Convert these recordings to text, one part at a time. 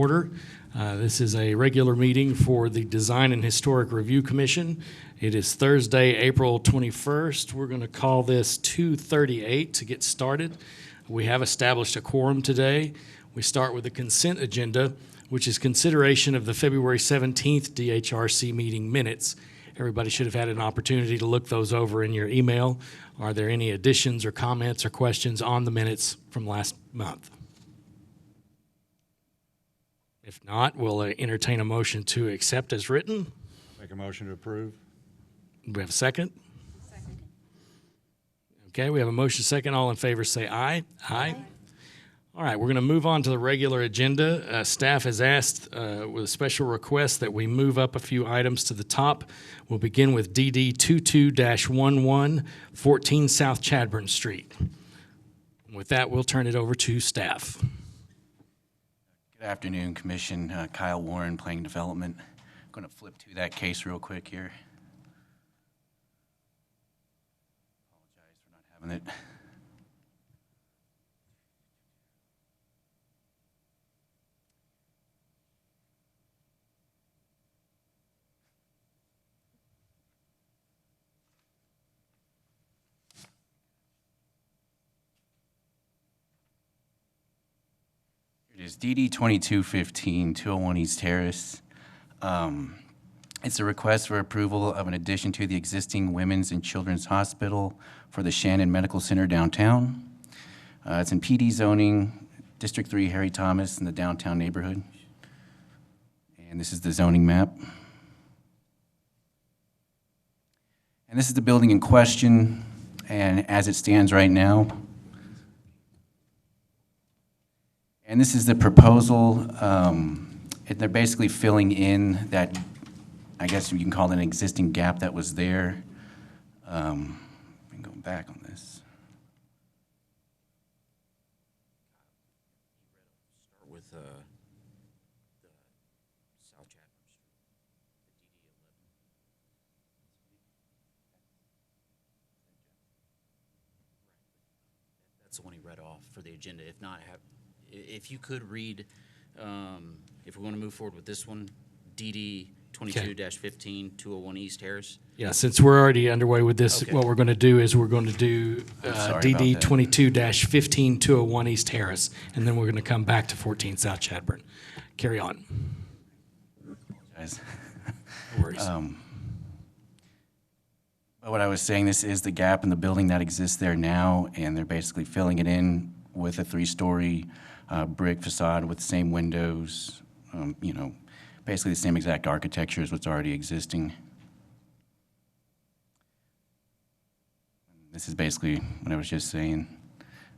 Order. This is a regular meeting for the Design and Historic Review Commission. It is Thursday, April 21st. We're going to call this 2:38 to get started. We have established a quorum today. We start with the consent agenda, which is consideration of the February 17th DHRC meeting minutes. Everybody should have had an opportunity to look those over in your email. Are there any additions or comments or questions on the minutes from last month? If not, we'll entertain a motion to accept as written. Make a motion to approve. Do we have a second? Second. Okay, we have a motion second. All in favor say aye. Aye. All right, we're going to move on to the regular agenda. Staff has asked with a special request that we move up a few items to the top. We'll begin with DD 22-11, 14 South Chadburn Street. With that, we'll turn it over to staff. Good afternoon, Commission. Kyle Warren, Planning Development. I'm going to flip to that case real quick here. Apologize for not having it. It is DD 2215, 201 East Terrace. It's a request for approval of an addition to the existing Women's and Children's Hospital for the Shannon Medical Center downtown. It's in PD zoning, District 3, Harry Thomas, in the downtown neighborhood. And this is the zoning map. And this is the building in question, and as it stands right now. And this is the proposal. They're basically filling in that, I guess you can call it an existing gap that was there. Let me go back on this. Start with the South Chadburn Street, the DD 11. That's the one he read off for the agenda. If not, if you could read, if we want to move forward with this one, DD 22-15, 201 East Terrace. Yeah, since we're already underway with this, Okay. what we're going to do is we're going to do Sorry DD about that. 22-15, 201 East Terrace, and then we're going to come back to 14 South Chadburn. Carry on. Guys. No worries. But what I was saying, this is the gap in the building that exists there now, and they're basically filling it in with a 3-story brick facade with the same windows, basically the same exact architecture as what's already existing. This is basically what I was just saying.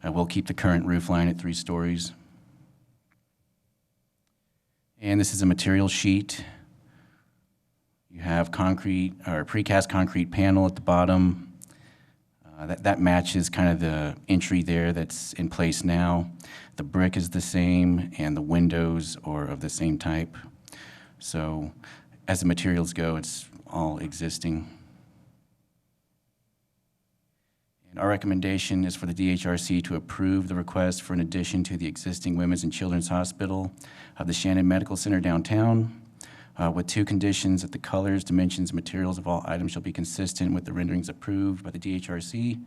We'll keep the current roof line at 3 stories. And this is a material sheet. You have concrete or precast concrete panel at the bottom. That matches kind of the entry there that's in place now. The brick is the same, and the windows are of the same type. So as the materials go, it's all existing. And our recommendation is for the DHRC to approve the request for an addition to the existing Women's and Children's Hospital of the Shannon Medical Center downtown, with 2 conditions: that the colors, dimensions, and materials of all items shall be consistent with the renderings approved by the DHRC,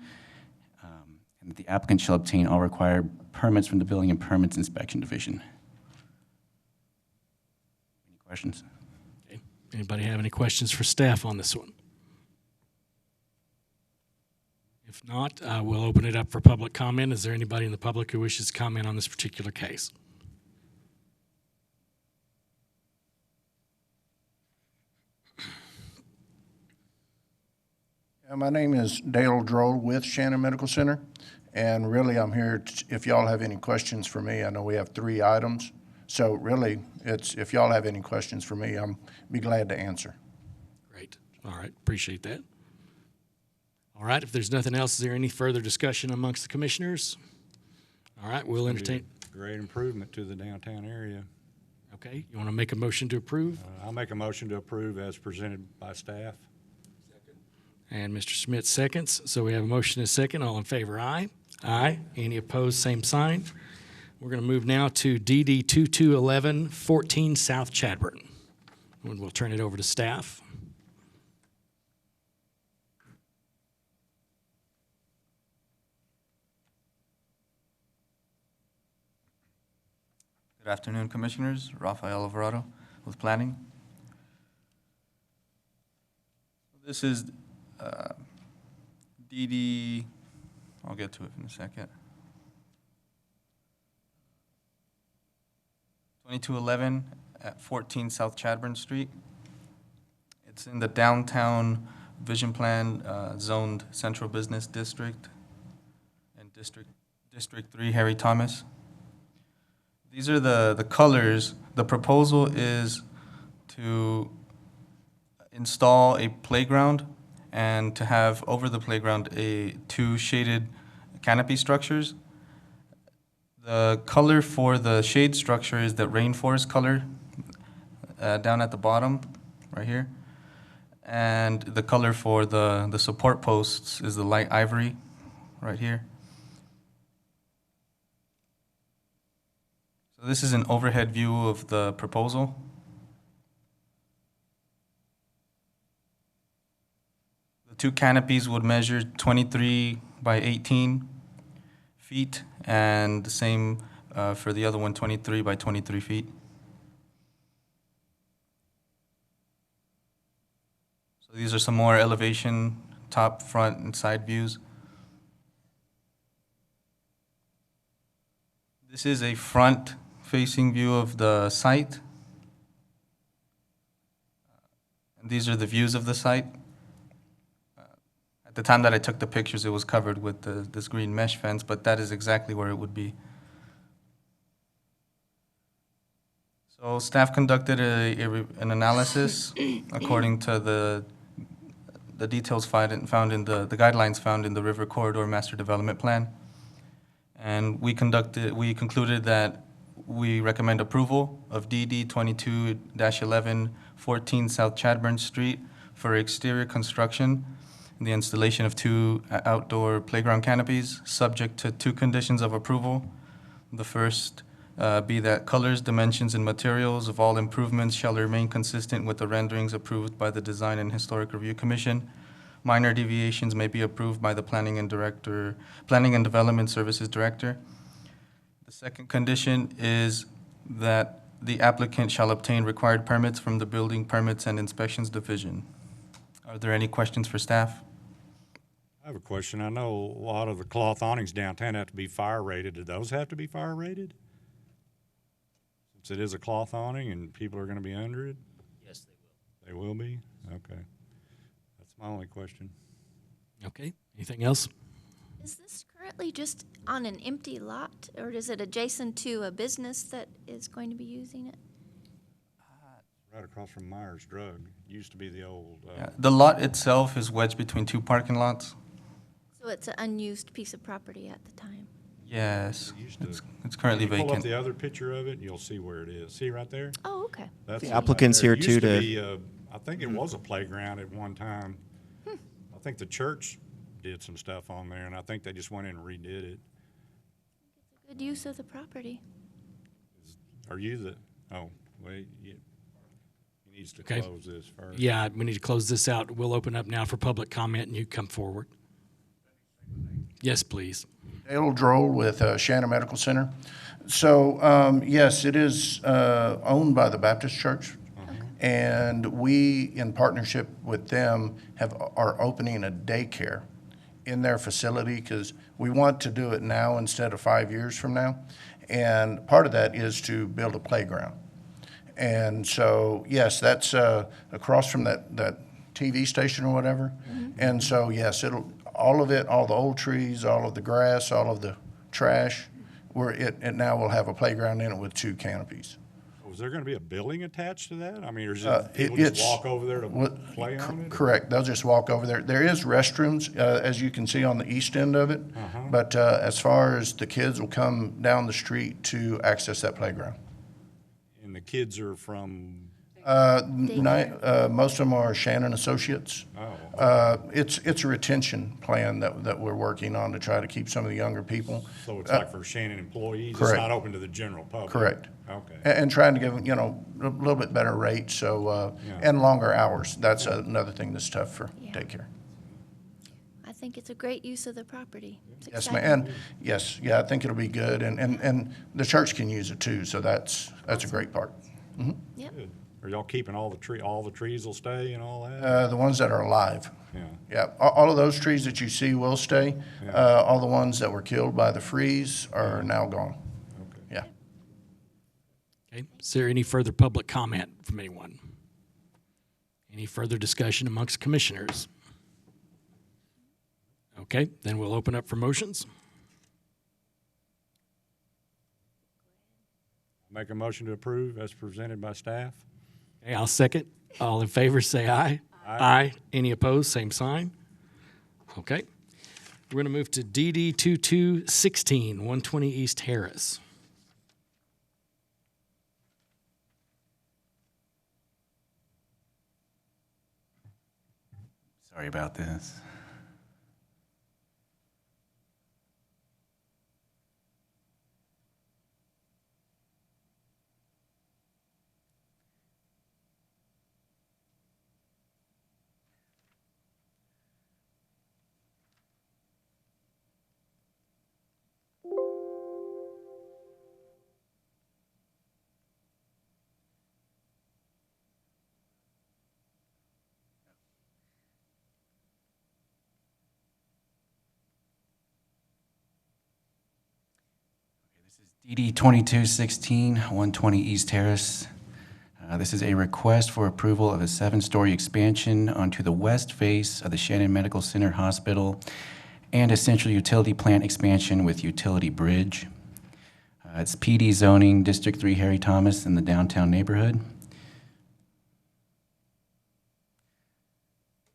and that the applicant shall obtain all required permits from the Building and Permits Inspection Division. Any questions? Okay. Anybody have any questions for staff on this one? If not, we'll open it up for public comment. Is there anybody in the public who wishes to comment on this particular case? My name is Dale Droll with Shannon Medical Center, and really I'm here if y'all have any questions for me. I know we have 3 items, so really it's if y'all have any questions for me, I'm be glad to answer. Great. All right. Appreciate that. All right. If there's nothing else, is there any further discussion amongst the commissioners? All right. We'll entertain. Great improvement to the downtown area. Okay. You want to make a motion to approve? I'll make a motion to approve as presented by staff. And Mr. Schmidt seconds. So we have a motion and a second. All in favor, aye. Aye. Any opposed, same sign. We're going to move now to DD 2211, 14 South Chadburn. And we'll turn it over to staff. Good afternoon, Commissioners. Rafael Alvarado with Planning. This is DD, I'll get to it in a second. 2211 at 14 South Chadburn Street. It's in the downtown vision plan zoned central business district and District 3 Harry Thomas. These are the colors. The proposal is to install a playground and to have over the playground two shaded canopy structures. The color for the shade structure is the rainforest color down at the bottom, right here. And the color for the support posts is the light ivory, right here. So this is an overhead view of the proposal. The two canopies would measure 23 by 18 feet, and the same for the other one, 23 by 23 feet. So these are some more elevation, top, front, and side views. This is a front-facing view of the site. And these are the views of the site. At the time that I took the pictures, it was covered with this green mesh fence, but that is exactly where it would be. So staff conducted an analysis according to the details found in the guidelines found in the River Corridor Master Development Plan. And we concluded that we recommend approval of DD 22-11, 14 South Chadburn Street for exterior construction and the installation of two outdoor playground canopies, subject to two conditions of approval. The first be that colors, dimensions, and materials of all improvements shall remain consistent with the renderings approved by the Design and Historic Review Commission. Minor deviations may be approved by the Planning and Development Services Director. The second condition is that the applicant shall obtain required permits from the Building Permits and Inspections Division. Are there any questions for staff? I have a question. I know a lot of the cloth awnings downtown have to be fire rated. Do those have to be fire rated? Since it is a cloth awning and people are going to be under it? Yes, they will. They will be? Okay. That's my only question. Okay, anything else? Is this currently just on an empty lot, or is it adjacent to a business that is going to be using it? Right across from Myers Drug. Used to be the old. Yeah, the lot itself is wedged between two parking lots. So it's an unused piece of property at the time? Yes, It used to- it's currently Pull up vacant. the other picture of it, and you'll see where it is. See right there? Oh, okay. That's The it applicant's there. here It used too to- be, I think it was a playground at one time. I think the church did some stuff on there, and I think they just went in and redid it. Good use of the property. Are you the, oh, wait, he needs to Okay. close this first. Yeah, we need to close this out. We'll open up now for public comment, and you come forward. Yes, please. Dale Droll with Shannon Medical Center. So, yes, it is owned by the Baptist Church. And we, in partnership with them, are opening a daycare in their facility because we want to do it now instead of 5 years from now. And part of that is to build a playground. And so, yes, that's across from that TV station or whatever. And so, yes, all of it, all the old trees, all of the grass, all of the trash, it now will have a playground in it with two canopies. Was there going to be a building attached to that? I mean, or is Uh, it people it's- just walk over there to play on it? Correct. They'll just walk over there. There is restrooms, as you can see on the east end of it. But as far as the kids will come down the street to access that playground. And the kids are from, Most of them are Shannon Associates. Oh, It's a retention plan that we're working on to try to keep some of the younger people. so it's like for Shannon employees? It's correct. not open to the general public? Correct. Okay. And trying to give them, a little bit better rate, so, Yeah. and longer hours. That's another thing that's tough for Yeah. daycare. I think it's a great use of the property. It's Yes, exciting. ma'am. And, yes, yeah, I think it'll be good, and the church can use it too, so that's a great part. Yep. Good. Are y'all keeping all the trees will stay and all that? The ones that are alive. Yeah. Yeah, all of those trees that you see will stay. Yeah. All the ones that were killed by the freeze are now gone. Okay. Yeah. Okay, is there any further public comment from anyone? Any further discussion amongst commissioners? Okay, then we'll open up for motions. Make a motion to approve as presented by staff? Okay, I'll second. All in favor, say aye. Aye. Any opposed, same sign. Okay. We're going to move to DD 2216, 120 East Harris. Sorry about this. DD 2216, 120 East Terrace. This is a request for approval of a 7-story expansion onto the west face of the Shannon Medical Center Hospital and a central utility plant expansion with utility bridge. It's PD zoning, District 3 Harry Thomas in the downtown neighborhood.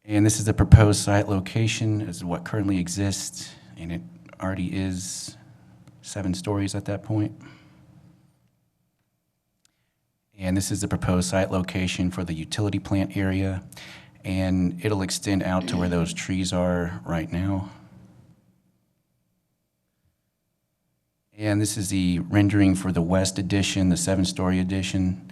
And this is the proposed site location. This is what currently exists, and it already is 7 stories at that point. And this is the proposed site location for the utility plant area, and it'll extend out to where those trees are right now. And this is the rendering for the west addition, the 7-story addition.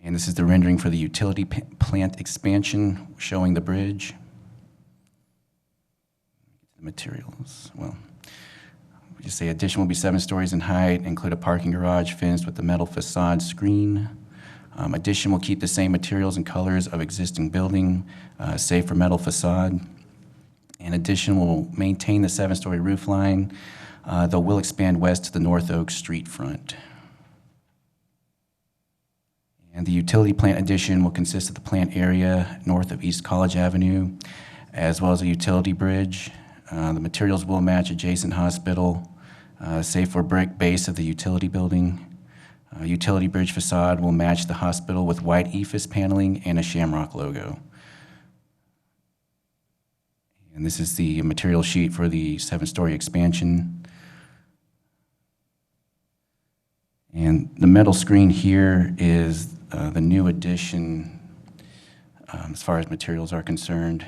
And this is the rendering for the utility plant expansion, showing the bridge. The materials, well, we just say addition will be 7 stories in height, include a parking garage fenced with a metal facade screen. Addition will keep the same materials and colors of existing building, save for metal facade. And addition will maintain the 7-story roof line, though will expand west to the North Oak Street front. And the utility plant addition will consist of the plant area north of East College Avenue, as well as a utility bridge. The materials will match adjacent hospital, save for brick base of the utility building. Utility bridge facade will match the hospital with white EFIS paneling and a Shamrock logo. And this is the material sheet for the 7-story expansion. And the metal screen here is the new addition as far as materials are concerned.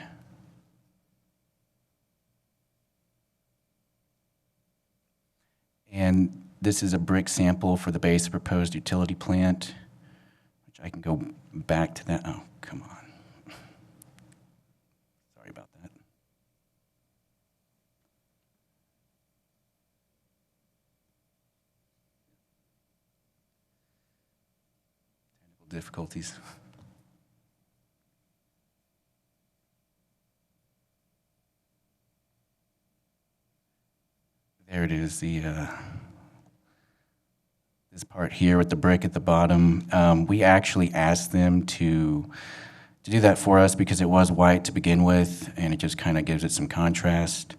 And this is a brick sample for the base of proposed utility plant, which I can go back to that. Oh, come on. Sorry about that. Technical difficulties. There it is, this part here with the brick at the bottom. We actually asked them to do that for us because it was white to begin with, and it just kind of gives it some contrast.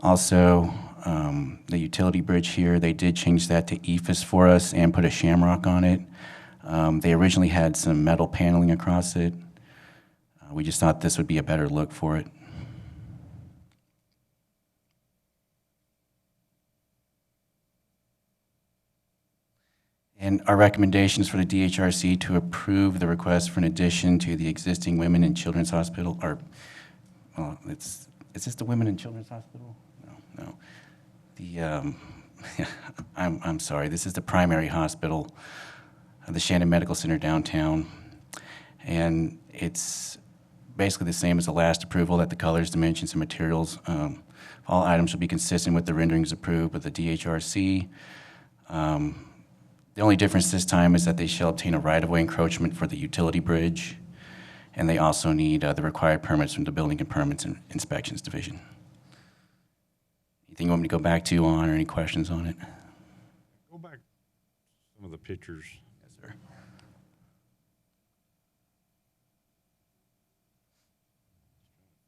Also, the utility bridge here, they did change that to EFIS for us and put a Shamrock on it. They originally had some metal paneling across it. We just thought this would be a better look for it. And our recommendation is for the DHRC to approve the request for an addition to the existing Women and Children's Hospital, or, well, is this the Women and Children's Hospital? No. The, I'm sorry, this is the primary hospital of the Shannon Medical Center downtown. And it's basically the same as the last approval, that the colors, dimensions, and materials, all items will be consistent with the renderings approved with the DHRC. The only difference this time is that they shall obtain a right-of-way encroachment for the utility bridge, and they also need the required permits from the Building and Permits and Inspections Division. Anything you want me to go back to on, or any questions on it? Go back to some of the pictures. Yes, sir.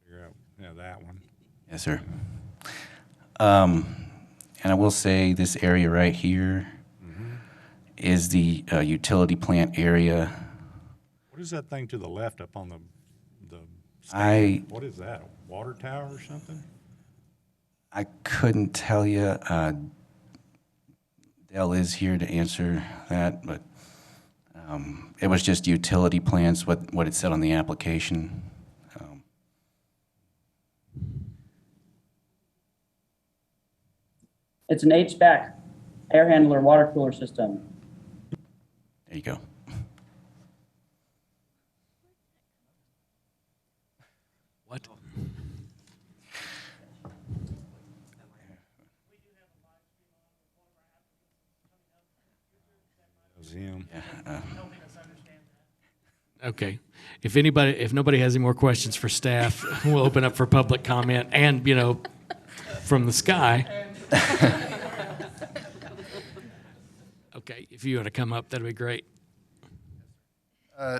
Figure out, yeah, that one. Yes, sir. And I will say this area right here is the utility plant area. What is that thing to the left up on the I stand? What is that, a water tower or something? I couldn't tell you. Dell is here to answer that, but it was just utility plants, what it said on the application. It's an HVAC, air handler, water cooler system. There you go. What? That was him. Okay. If nobody has any more questions for staff, we'll open up for public comment and, from the sky. Okay, if you want to come up, that'd be great.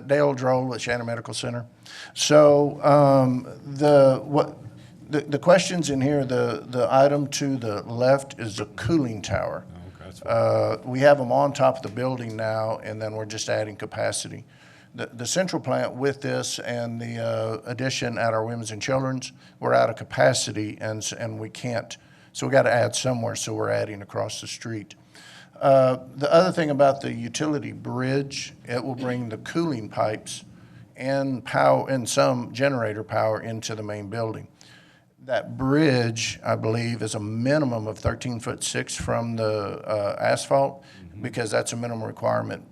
Dale Droll at Shannon Medical Center. So the questions in here, the item to the left is the cooling tower. Okay, that's We have them on top of the building now, and then we're just adding capacity. The central plant with this and the addition at our Women's and Children's, we're out of capacity, and we can't, so we got to add somewhere, so we're adding across the street. The other thing about the utility bridge, it will bring the cooling pipes and power and some generator power into the main building. That bridge, I believe, is a minimum of 13'6" from the asphalt, because that's a minimum requirement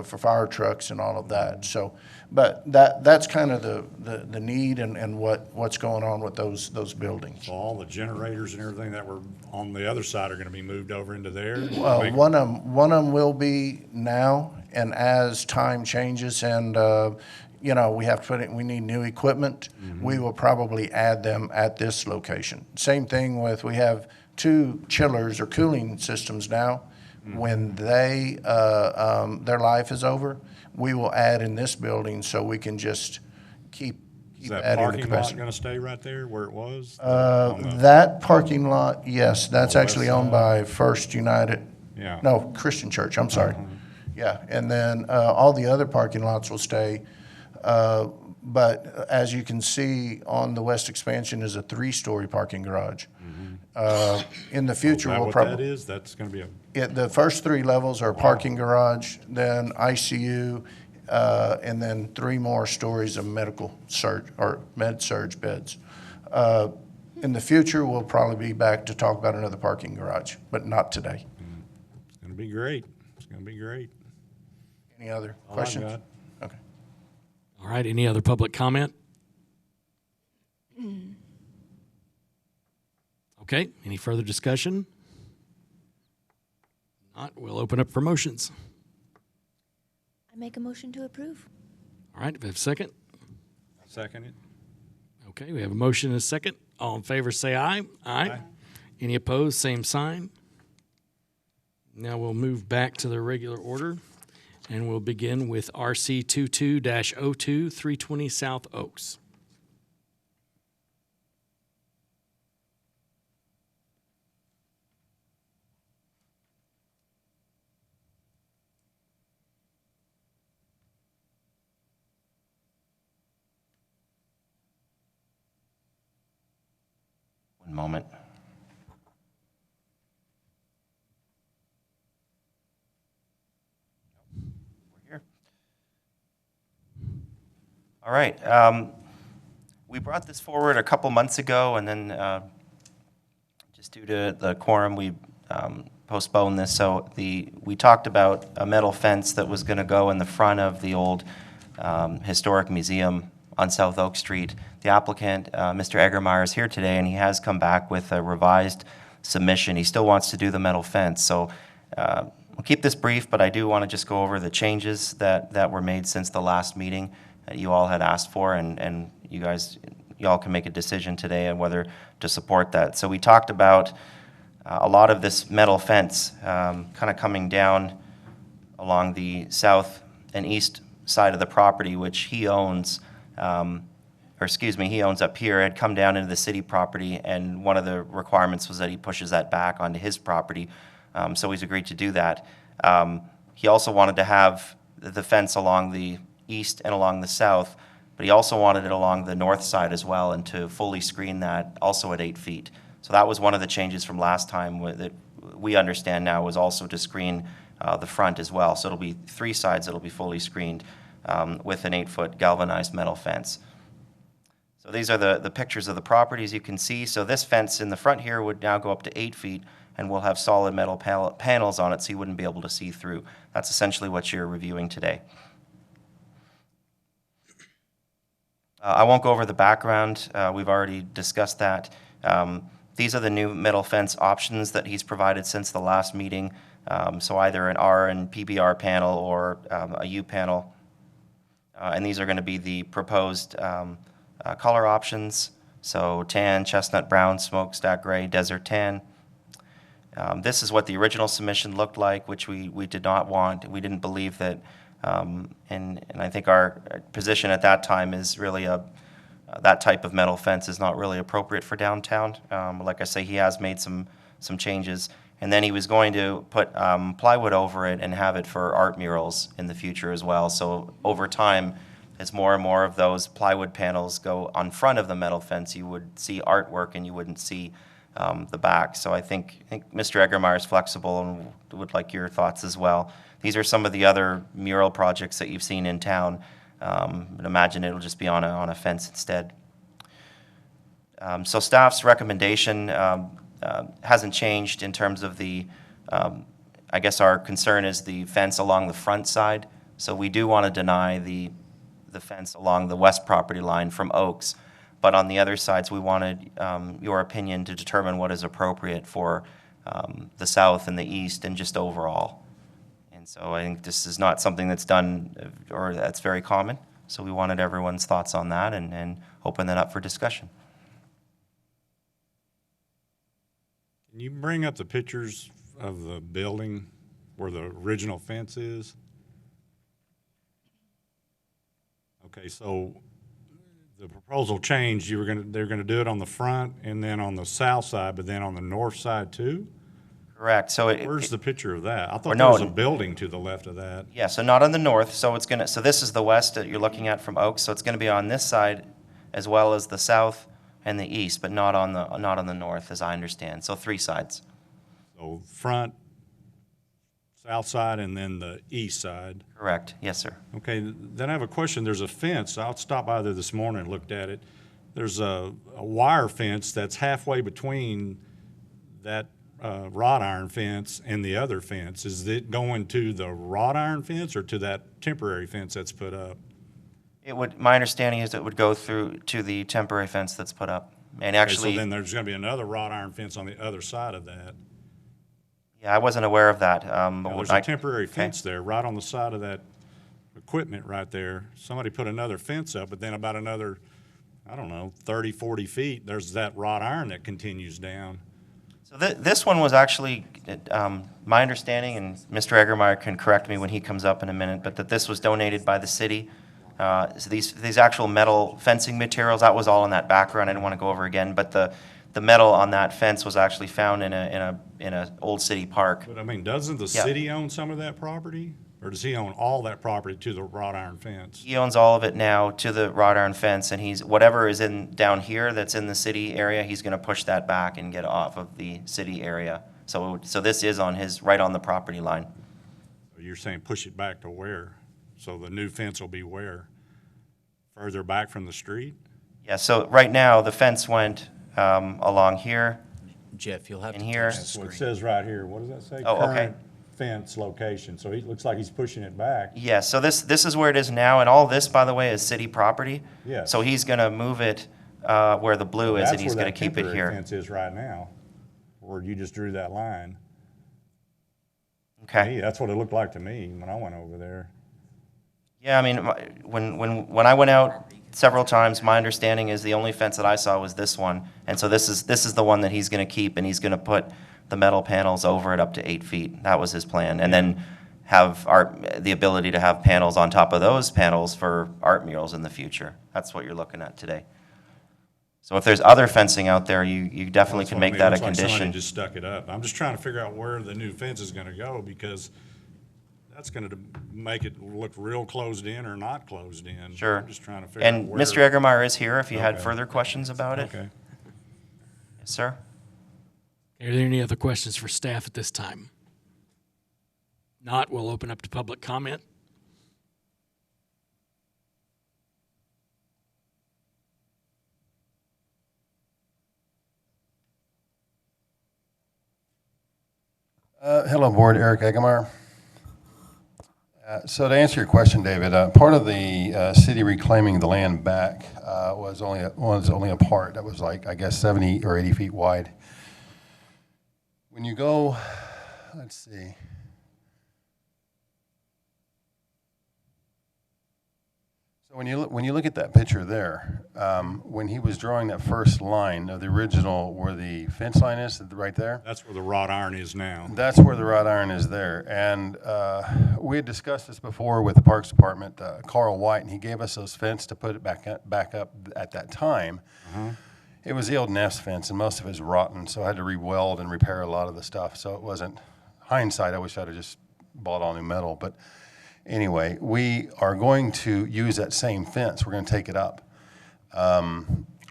for fire trucks and all of that. So, but that's kind of the need and what's going on with those buildings. So all the generators and everything that were on the other side are gonna be moved over into there? One of them will be now, and as time changes and, we have to we need new equipment, we will probably add them at this location. Same thing with, we have 2 chillers or cooling systems now. When they, their life is over, we will add in this building so we can just keep Is that adding the parking lot capacity. gonna stay right there where it was? That parking lot, yes, that's On the actually west owned by First United. Yeah. No, Christian Church, I'm sorry. Yeah, and then all the other parking lots will stay. But as you can see, on the west expansion is a 3-story parking garage. In the Is future, that we'll what that probably, is? That's gonna be the first 3 levels are parking garage, then ICU, and then 3 more stories of medical surge, or med-surge beds. In the future, we'll probably be back to talk about another parking garage, but not today. it's gonna be great. It's gonna be great. Any other All I've questions? got. Okay. All right, any other public comment? Okay, any further discussion? Not, we'll open up for motions. I make a motion to approve. All right, do we have a second? Second it. Okay, we have a motion and a second. All in favor, say aye. Aye. Any opposed, same sign. Now we'll move back to the regular order, and we'll begin with RC 22-02, 320 South Oaks. One moment. All right. We brought this forward a couple months ago, and then just due to the quorum, we postponed this. So we talked about a metal fence that was going to go in the front of the old historic museum on South Oak Street. The applicant, Mr. Eggermeyer, is here today, and he has come back with a revised submission. He still wants to do the metal fence. So we'll keep this brief, but I do want to just go over the changes that were made since the last meeting that you all had asked for, and you all can make a decision today on whether to support that. So we talked about a lot of this metal fence kind of coming down along the south and east side of the property, which he owns, he owns up here, had come down into the city property, and one of the requirements was that he pushes that back onto his property. So he's agreed to do that. He also wanted to have the fence along the east and along the south, but he also wanted it along the north side as well, and to fully screen that also at 8 feet. So that was one of the changes from last time that we understand now was also to screen the front as well. So it'll be 3 sides that'll be fully screened with an 8-foot galvanized metal fence. So these are the pictures of the properties you can see. So this fence in the front here would now go up to 8 feet, and we'll have solid metal panels on it, so you wouldn't be able to see through. That's essentially what you're reviewing today. I won't go over the background. We've already discussed that. These are the new metal fence options that he's provided since the last meeting. So either an R and PBR panel or a U panel. And these are going to be the proposed color options. So tan, chestnut brown, smokestack gray, desert tan. This is what the original submission looked like, which we did not want. We didn't believe that, and I think our position at that time is really that type of metal fence is not really appropriate for downtown. Like I say, he has made some changes. And then he was going to put plywood over it and have it for art murals in the future as well. So over time, as more and more of those plywood panels go on front of the metal fence, you would see artwork and you wouldn't see the back. So I think Mr. Eggermeyer is flexible and would like your thoughts as well. These are some of the other mural projects that you've seen in town. But imagine it'll just be on a fence instead. So staff's recommendation hasn't changed in terms of the, I guess our concern is the fence along the front side. So we do want to deny the fence along the west property line from Oaks. But on the other sides, we wanted your opinion to determine what is appropriate for the south and the east and just overall. And so I think this is not something that's done or that's very common. So we wanted everyone's thoughts on that and open that up for discussion. Can you bring up the pictures of the building where the original fence is? Okay, so the proposal changed. They're gonna do it on the front and then on the south side, but then on the north side too? Correct. So Where's the picture of that? I thought no, there was a building to the left of that. Yeah, so not on the north. So this is the west that you're looking at from Oaks. So it's gonna be on this side as well as the south and the east, but not on the north, as I understand. So 3 sides. So front, south side, and then the east side. Correct. Yes, sir. Okay, then I have a question. There's a fence. I stopped by there this morning and looked at it. There's a wire fence that's halfway between that wrought iron fence and the other fence. Is it going to the wrought iron fence or to that temporary fence that's put up? My understanding is it would go through to the temporary fence that's put up. And actually, Okay, so then there's going to be another wrought iron fence on the other side of that. yeah, I wasn't aware of that. Now, there's a temporary fence there, right on the side of that equipment right there. Somebody put another fence up, but then about another, I don't know, 30, 40 feet, there's that wrought iron that continues down. So this one was actually, my understanding, and Mr. Eggermeyer can correct me when he comes up in a minute, but that this was donated by the city. So these actual metal fencing materials, that was all in that background. I didn't want to go over again, but the metal on that fence was actually found in a old city park. But I mean, doesn't the city own some of that property? Or does he own all that property to the wrought iron fence? He owns all of it now to the wrought iron fence, and whatever is down here that's in the city area, he's going to push that back and get off of the city area. So this is right on the property line. You're saying push it back to where? So the new fence will be where? Further back from the street? Yeah, so right now, the fence went along here. Jeff, you'll have In to here. touch the That's what it screen. says right here. What does that say? Oh, okay. Current fence location. So he looks like he's pushing it back. Yeah, so this is where it is now, and all this, by the way, is city property. Yes. So he's gonna move it where the blue is, and That's he's where gonna that keep it temporary here. fence is right now, where you just drew that line. Okay. Me, that's what it looked like to me when I went over there. Yeah, I mean, when I went out several times, my understanding is the only fence that I saw was this one. And so this is the one that he's gonna keep, and he's gonna put the metal panels over it up to 8 feet. That was his plan. And then have the ability to have panels on top of those panels for art murals in the future. That's what you're looking at today. So if there's other fencing out there, you definitely That's can what I make mean. that a Looks like condition. Somebody just stuck it up. I'm just trying to figure out where the new fence is gonna go, because that's gonna make it look real closed in or not closed in. Sure. I'm just trying to figure out And where. Mr. Eggermeyer is here if you had Okay. further questions about it. Okay. Yes, sir? Are there any other questions for staff at this time? Not, we'll open up to public comment. Hello, Board. Eric Eggemeyer. So to answer your question, David, part of the city reclaiming the land back was only a part that was like, I guess, 70 or 80 feet wide. When you go, let's see. So when you look at that picture there, when he was drawing that first line of the original, where the fence line is, right there. That's where the wrought iron is now. That's where the wrought iron is there. And we had discussed this before with the Parks Department, Carl White, and he gave us those fence to put it back up at that time. It was the old Neff's fence, and most of it was rotten, so I had to re-weld and repair a lot of the stuff. So it wasn't, hindsight, I wish I'd have just bought all new metal. But anyway, we are going to use that same fence. We're going to take it up,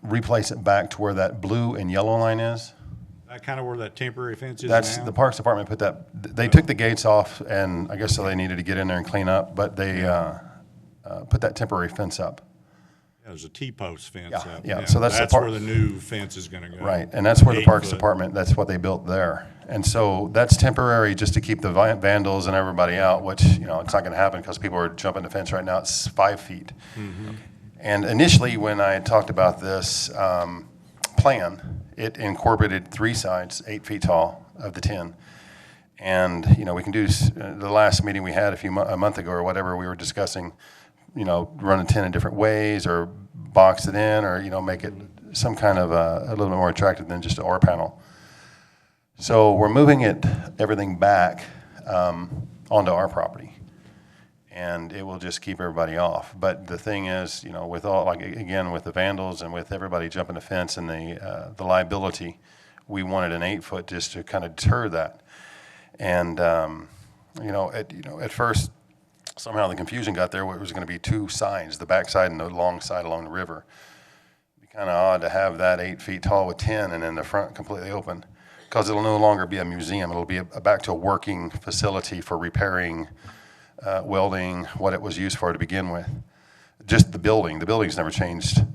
replace it back to where that blue and yellow line is. That kind of where that temporary fence is That's, now? the Parks Department put that, they took the gates off, and I guess so they needed to get in there and clean up, but they put that temporary fence up. Yeah, there's a T-post fence Yeah, up. yeah, so that's the where part- the new fence is gonna go. Right, and that's where the 8 Parks foot. Department, that's what they built there. And so that's temporary just to keep the vandals and everybody out, which, you know, it's not gonna happen because people are jumping the fence right now. It's 5 feet. And initially, when I talked about this plan, it incorporated 3 sides, 8 feet tall of the 10. And, you know, we can do, the last meeting we had a month ago or whatever, we were discussing, you know, run a 10 in different ways, or box it in, or, you know, make it some kind of a little bit more attractive than just an OR panel. So we're moving everything back onto our property, and it will just keep everybody off. But the thing is, you know, with all, like, again, with the vandals and with everybody jumping the fence and the liability, we wanted an 8 foot just to kind of deter that. And you know, at first, somehow the confusion got there where it was going to be 2 sides, the back side and the long side along the river. It'd be kind of odd to have that 8 feet tall with 10 and then the front completely open, because it'll no longer be a museum. It'll be back to a working facility for repairing, welding, what it was used for to begin with. Just the building. The building's never changed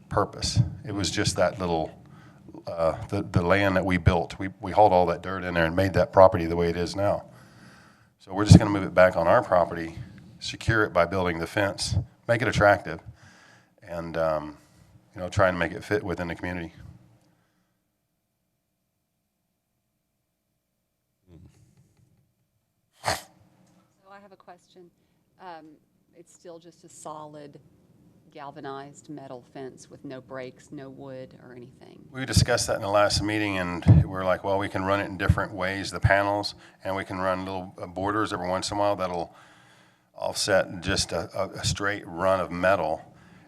purpose. It was just that little, the land that we built. We hauled all that dirt in there and made that property the way it is now. So we're just going to move it back on our property, secure it by building the fence, make it attractive, and you know, try and make it fit within the community. So I have a question. It's still just a solid galvanized metal fence with no breaks, no wood or anything? We discussed that in the last meeting, and we're like, well, we can run it in different ways, the panels, and we can run little borders every once in a while that'll offset just a straight run of metal.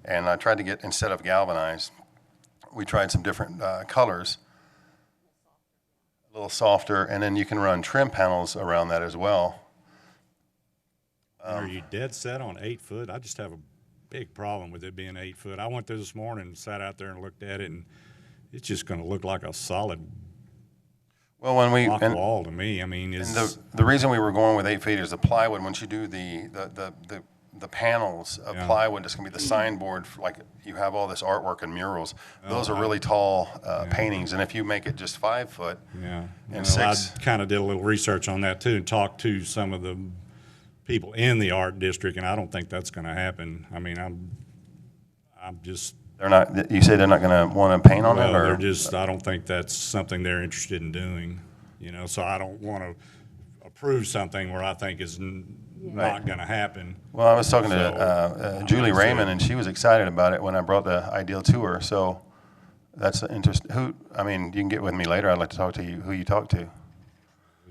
And I tried to get, instead of galvanized, we tried some different colors, a little softer, and then you can run trim panels around that as well. Are you dead set on 8 foot? I just have a big problem with it being 8 foot. I went there this morning and sat out there and looked at it, and it's just going to look like a solid Well, when we block and, wall to me. I mean, and the reason we were going with 8 feet is the plywood. Once you do the the panels of Yeah. plywood, it's gonna be the signboard, like, you have all this artwork and murals. Those are really tall paintings, and if you make it just 5 foot Yeah. and Well, 6. I kind of did a little research on that too and talked to some of the people in the art district, and I don't think that's going to happen. I mean, I'm just, They're not, you say they're not gonna wanna paint on it, well, or? they're just, I don't think that's something they're interested in doing, you know, so I don't want to approve something where I think is not going to happen. Well, I was talking So, to Julie like I said- Raymond, and she was excited about it when I brought the ideal to her, so that's interesting. I mean, you can get with me later, I'd like to talk to you, who you talked to.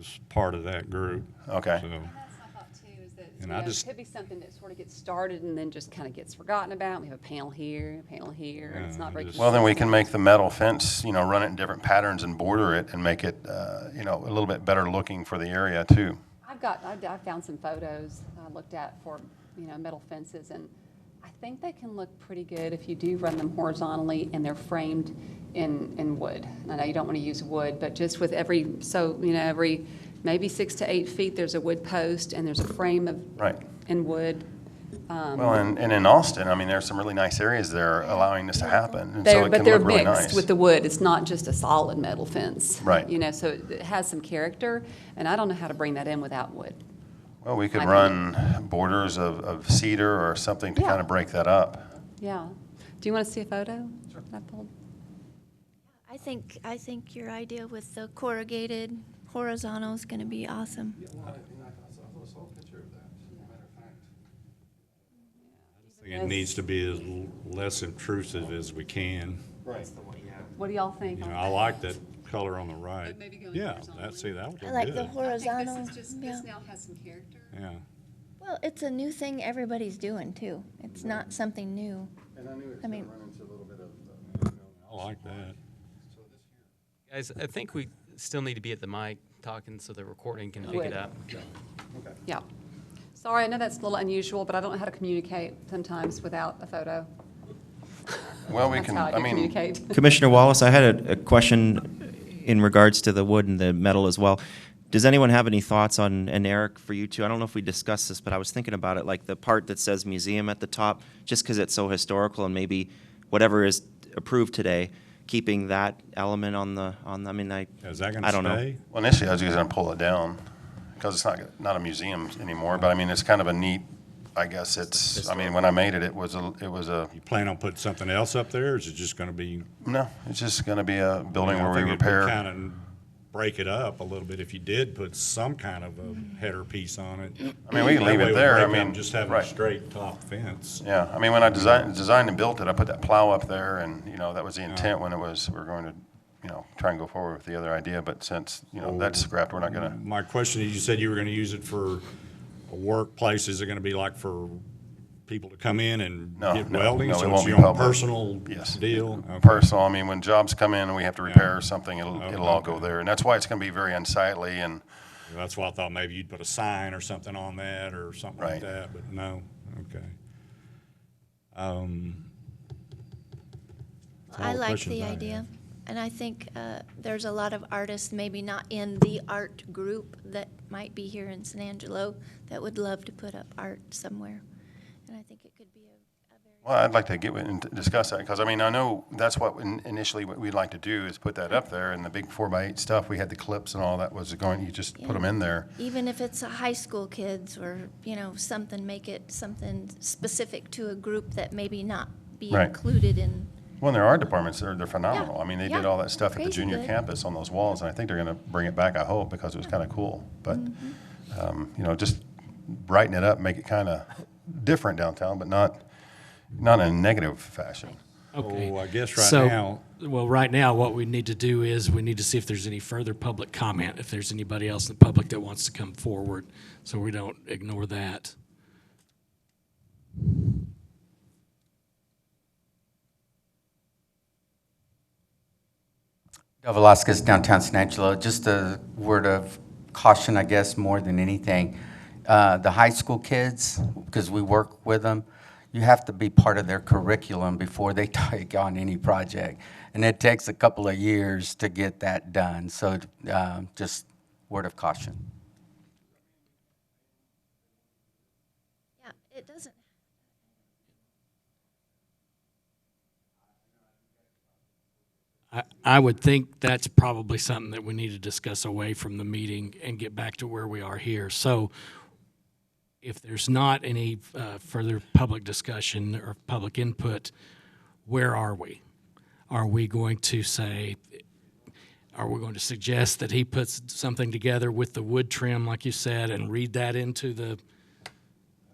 As part of that group. Okay. So, And that's my thought too, is that, And you I know, just- it could be something that sort of gets started and then just kind of gets forgotten about. We have a panel here, a panel here, and it's Yeah, not very. just- Well, then we can consistent. make the metal fence, run it in different patterns and border it and make it, a little bit better looking for the area too. I found some photos I looked at for, metal fences, and I think they can look pretty good if you do run them horizontally and they're framed in wood. I know you don't want to use wood, but just with every maybe 6 to 8 feet, there's a wood post and there's a frame Right. in wood. Well, and in Austin, I mean, there's some really nice areas there allowing this to happen, and so it But can they're look really mixed nice. with the wood. It's not just a solid metal fence. Right. So it has some character, and I don't know how to bring that in without wood. Well, we could I run borders of cedar or something to Yeah. kind of break that up. Yeah. Do you want to see a photo that I pulled? I think your idea with the corrugated horizontal is gonna be awesome. It needs to be as less intrusive as we can. What do y'all think? You know, I like that color on the right. Maybe going Yeah, horizontally. that would I look like the good. horizontal. This Yeah. now has some character. Yeah. Well, it's a new thing everybody's doing too. It's not something new. I mean, I like that. Guys, I think we still need to be at the mic talking so the recording can pick it up. Yeah. Sorry, I know that's a little unusual, but I don't know how to communicate sometimes without a photo. Well, we That's can, how I I do mean, communicate. Commissioner Wallace, I had a question in regards to the wood and the metal as well. Does anyone have any thoughts on, and Eric, for you too, I don't know if we discussed this, but I was thinking about it, like the part that says museum at the top, just because it's so historical, and maybe whatever is approved today, keeping that element on the, I mean, Is that going I to don't know. stay? well, initially I was just gonna pull it down, because it's not a museum anymore, but I mean, it's kind of a neat, I guess it's, I mean, when I made it, it was a, You plan on putting something else up there, or is it just going to be? no, it's just gonna be a building where we Kind repair. of break it up a little bit if you did put some kind of a header piece on it. I mean, we can That leave way it we there, I break up mean, just having a right. straight top fence. Yeah, I mean, when I designed and built it, I put that plow up there, and, that was the intent when we were going to, try and go forward with the other idea, but since, that's scrapped, we're not gonna, My question is, you said you were going to use it for a workplace. Is it going to be like for people to come in and No, get no, welding? no, it So won't it's be your own public. personal Yes. deal? Okay. personal, I mean, when jobs come in and we have to repair something, it'll all go Okay. there, and that's why it's gonna be very unsightly, and, That's why I thought maybe you'd put a sign or something on that or something like Right. that, but no, okay. That's all I the like questions the I idea. have. And I think there's a lot of artists, maybe not in the art group, that might be here in San Angelo that would love to put up art somewhere. And I think it could be a very. well, I'd like to get with and discuss that, because, I mean, I know that's what initially what we'd like to do is put that up there, and the big 4x8 stuff, we had the clips and all that was going, you just put them in there. Even if it's a high school kids or, something, make it something specific to a group that maybe not be Right. included in. Well, their art departments, they're phenomenal. Yeah, I mean, they yeah, did all that stuff at the crazy junior good. campus on those walls, and I think they're gonna bring it back, I hope, because it was kind of cool. But, just brighten it up, make it kind of different downtown, but not in a negative fashion. Okay. Oh, I guess So- right now, Well, right now, what we need to do is we need to see if there's any further public comment, if there's anybody else in the public that wants to come forward, so we don't ignore that. Del Velasquez, downtown San Angelo. Just a word of caution, I guess, more than anything. The high school kids, because we work with them, you have to be part of their curriculum before they take on any project. And it takes a couple of years to get that done. So just word of caution. Yeah, It doesn't. I would think that's probably something that we need to discuss away from the meeting and get back to where we are here. So if there's not any further public discussion or public input, where are we? Are we going to say, are we going to suggest that he puts something together with the wood trim, like you said, and read that into the?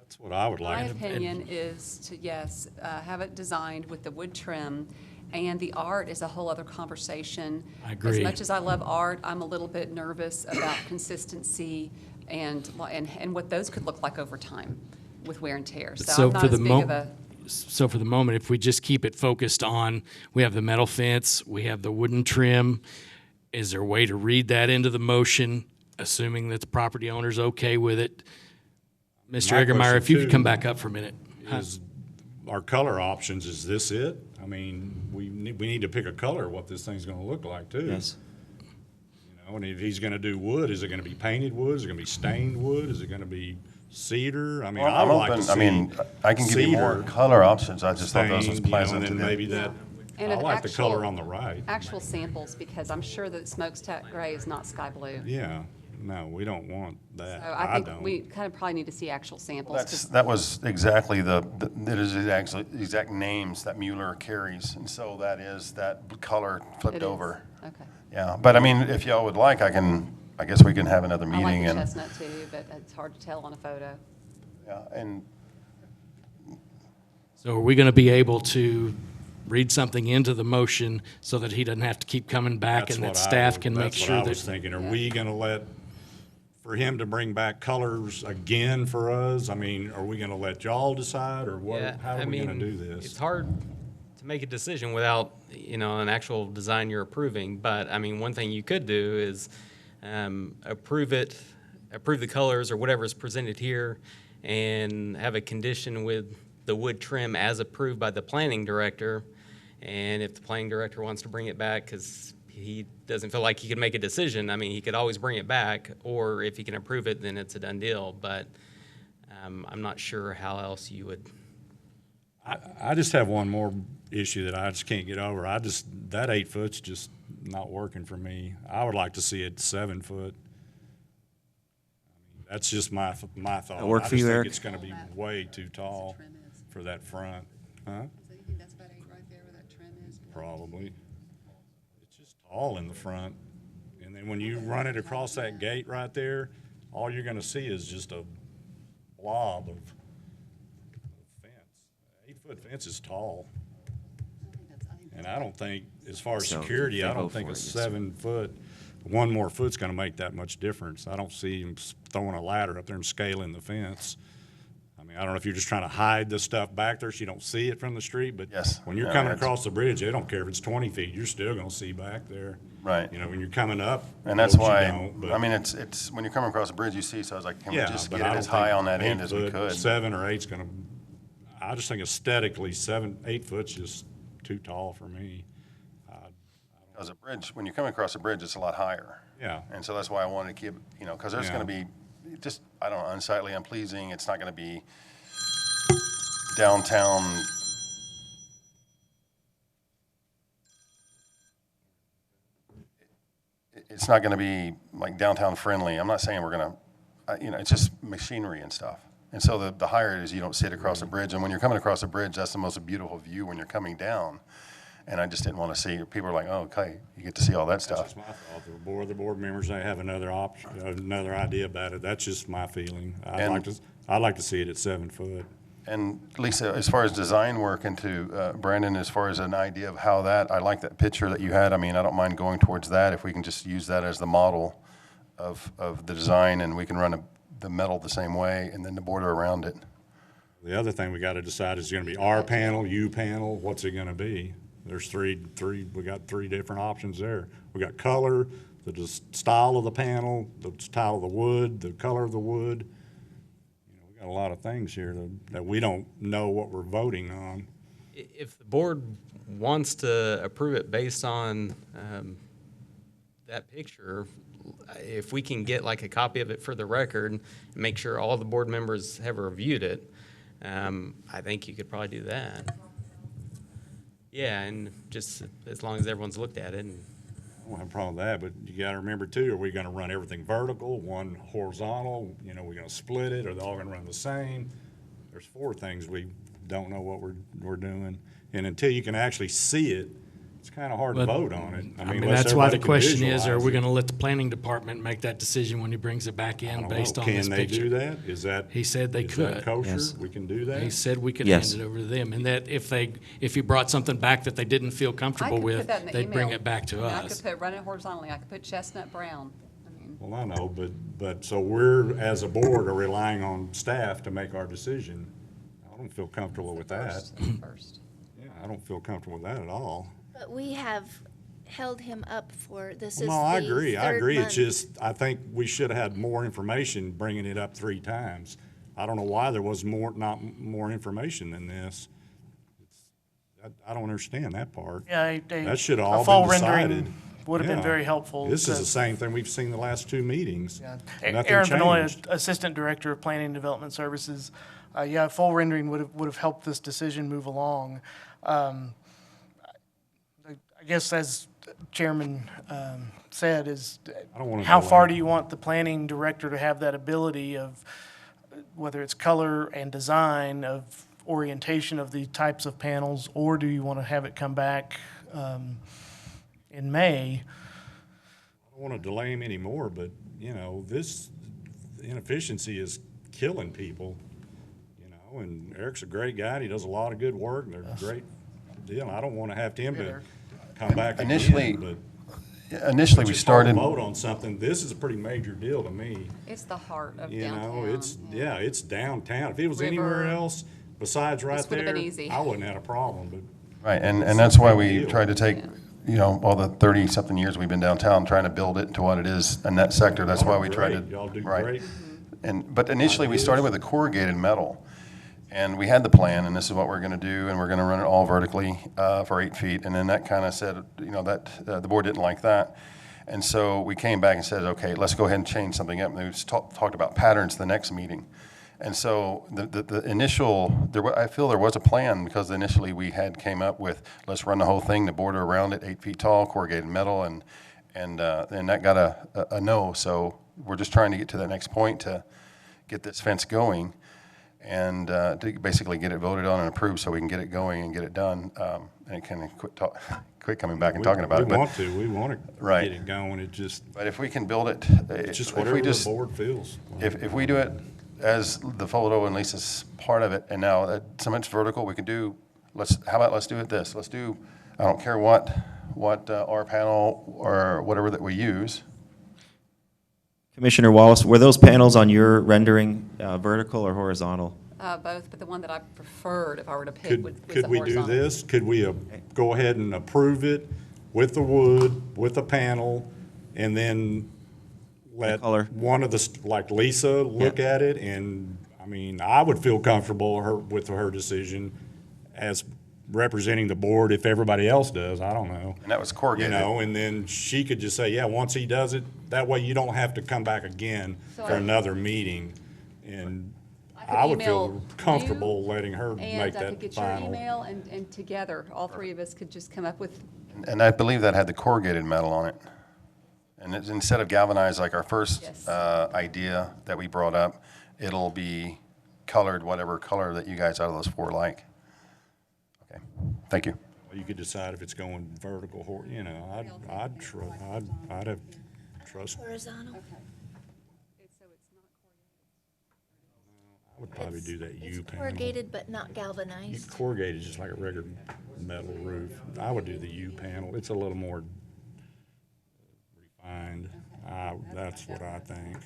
That's what I would My like. opinion is to, yes, have it designed with the wood trim, and the art is a whole other conversation. I agree. As much as I love art, I'm a little bit nervous about consistency and what those could look like over time with wear and tear. So I'm not as big of a. So for the moment, if we just keep it focused on, we have the metal fence, we have the wooden trim, is there a way to read that into the motion, assuming that the property owner's okay with it? Mr. My Eggermeyer, question, if you could too, come back up for a minute. Is our color options, is this it? I mean, we need to pick a color, what this thing's gonna look like too. Yes. You know, and if he's gonna do wood, is it gonna be painted wood? Is it gonna be stained wood? Is it gonna be cedar? I mean, Well, I I'm would like to open, see. I mean, I can give you more cedar, color options. I just thought those was stained, you know, pleasant to and do. then maybe that, And I an like the color actual- on the right. Actual samples, because I'm sure that smokestack gray is not sky blue. Yeah, no, we don't want that. So I think don't. we kind of probably need to see actual samples. 'Cause That was exactly it is actually exact names that Mueller carries, and so that is that color it flipped is. over. Okay. Yeah, but I mean, if y'all would like, I guess we can have another I meeting like the and, chestnut too, but it's hard to tell on a photo. yeah, and So are we going to be able to read something into the motion so that he doesn't have to keep coming back That's and that what staff can make That's sure what I was that? thinking. Are we gonna for him to bring back colors again for us? I mean, are we gonna let y'all decide, or what, Yeah, how I are we gonna mean, do this? It's hard to make a decision without, an actual design you're approving. But, I mean, one thing you could do is approve the colors or whatever is presented here, and have a condition with the wood trim as approved by the planning director. And if the planning director wants to bring it back because he doesn't feel like he can make a decision, I mean, he could always bring it back. Or if he can approve it, then it's a done deal. But I'm not sure how else you would. I just have one more issue that I just can't get over. That 8 foot's just not working for me. I would like to see it 7 foot. I mean, that's just my thought. That work I for you, just think Eric? it's gonna be way too tall for that front. Huh? So you think that's about 8 right there where that trim is? Probably. It's just tall in the front. And then when you run it across that gate right there, all you're gonna see is just a blob of fence. 8-foot fence is tall. And I don't think, as far as So, security, if they I don't vote think for a it, yes, 7 foot, one more foot's gonna make that much difference. I don't see him throwing a ladder up there and scaling the fence. I mean, I don't know if you're just trying to hide the stuff back there so you don't see it from the street, but Yes. when you're Yeah, coming that's- across the bridge, they don't care if it's 20 feet, you're still gonna see back there. Right. You know, when you're coming up. And that's those you why, don't, but- I mean, it's, when you're coming across the bridge, you see, so I was like, can we Yeah, just but get I it don't as high think on that end 8 as we foot, could? 7 or 8's gonna, I just think aesthetically, 8 foot's just too tall for me. Because a bridge, when you're coming across a bridge, it's a lot higher. Yeah. And so that's why I wanted to keep, because there's Yeah. going to be just, I don't know, unsightly, unpleasing. It's not going to be downtown. It's not going to be like downtown friendly. I'm not saying we're going to, it's just machinery and stuff. And so the higher it is, you don't see it across a bridge. And when you're coming across a bridge, that's the most beautiful view when you're coming down. And I just didn't want to see, people are like, oh, okay, you get to see all that That's stuff. just my thought. The board members, they have another option, another idea about it. That's just my feeling. I'd like to see it at 7 foot. And Lisa, as far as design work and to Brandon, as far as an idea of how I like that picture that you had. I mean, I don't mind going towards that if we can just use that as the model of the design, and we can run the metal the same way and then the border around it. The other thing we got to decide is going to be R panel, U panel, what's it going to be? There's we got 3 different options there. We got color, the style of the panel, the style of the wood, the color of the wood. We got a lot of things here that we don't know what we're voting on. If the board wants to approve it based on that picture, if we can get like a copy of it for the record, and make sure all the board members have reviewed it, I think you could probably do that. Yeah, and just as long as everyone's looked at it. And I don't have a problem with that, but you gotta remember too, are we gonna run everything vertical, one horizontal? You know, we're gonna split it, are they all gonna run the same? There's 4 things we don't know what we're doing. And until you can actually see it, it's kinda hard to But, vote on it. I mean, unless that's why the everybody can question is, are visualize we it. gonna let the planning department make that decision when he brings it back I in don't based know. on this Can they picture? do that? Is that? He said they is that could. kosher? Yes. We can do that? He said we could Yes. hand it over to them, and that if he brought something back that they didn't feel I comfortable could put with, that in the they'd bring email. it back to I mean, I us. could run it horizontally, I could put chestnut brown. I mean, Well, I know, but so we're, as a board, are relying on staff to make our decision. I don't feel comfortable with that. First. Yeah, I don't feel comfortable with that at all. But we have held him up for, this is Well, no, I the agree, I third agree. It's month. just, I think we should have had more information bringing it up 3 times. I don't know why there was not more information than this. I don't understand that part. Yeah, That should have a all full been decided. rendering would have been Yeah. very helpful. This is to- the same thing we've seen the last 2 meetings. Yeah. Nothing Aaron Benoit, changed. Assistant Director of Planning and Development Services. Yeah, full rendering would have helped this decision move along. I guess as Chairman said, is I don't wanna how far delay. do you want the planning director to have that ability of, whether it's color and design, of orientation of the types of panels, or do you want to have it come back in May? I don't want to delay him anymore, but, you know, this inefficiency is killing people, you know, and Eric's a great guy, and he does a lot of good work, and they're a great deal. I don't want to have him to come back Initially- again, but. Initially, we Let's just hold a started, Vote on something. This is a pretty major deal to me. It's the heart of You downtown. know, it's, yeah, it's downtown. If it was anywhere River. else besides right This would've there, been easy. I wouldn't have a problem, but. right, and it's that's a why big we deal. tried to take, you know, all the 30-something years we've been downtown, trying to build it to what it is in that sector. That's why we tried to. Great. Y'all do right. great. But initially, we started with a corrugated metal, and we had the plan, and this is what we're gonna do, and we're gonna run it all vertically for 8 feet, and then that kind of said, you know, that, the board didn't like that. And so we came back and said, okay, let's go ahead and change something up, and we talked about patterns the next meeting. And so the initial, I feel there was a plan, because initially we had came up with, let's run the whole thing, the border around it, 8 feet tall, corrugated metal, and that got a no. So we're just trying to get to that next point to get this fence going, and to basically get it voted on and approved so we can get it going and get it done, and kind of quit coming back and talking about it. But- We want to Right. get it going. It just, But if we can build it, it's just if we whatever the just, board feels. if we do it as the photo and Lisa's part of it, and now some of it's vertical, we can do, how about let's do it this, let's do, I don't care what our panel or whatever that we use. Commissioner Wallace, were those panels on your rendering vertical or horizontal? Both, but the one that I preferred, if I were to pick, was the Could we do horizontal. this? Could we go ahead and approve it with the wood, with the panel, and then let color. one of the, like Lisa, look at it? And, I mean, I would feel comfortable with her decision as representing the board if everybody else does. I don't know. And that was You corrugated. know, and then she could just say, yeah, once he does it, that way you don't have to come back again So for I- another meeting. And could I would email feel comfortable you, letting her make And I could that get your final. email, and together, all 3 of us could just come up with, And I believe that had the corrugated metal on it. And it's, instead of galvanized like our first Yes. idea that we brought up, it'll be colored, whatever color that you guys out of those 4 like. Okay, thank you. You could decide if it's going vertical, you know, I'd have trust. Horizontal. I would probably do that U panel. Corrugated but not galvanized. Corrugated is just like a regular metal roof. I would do the U panel. It's a little more refined. That's what I think.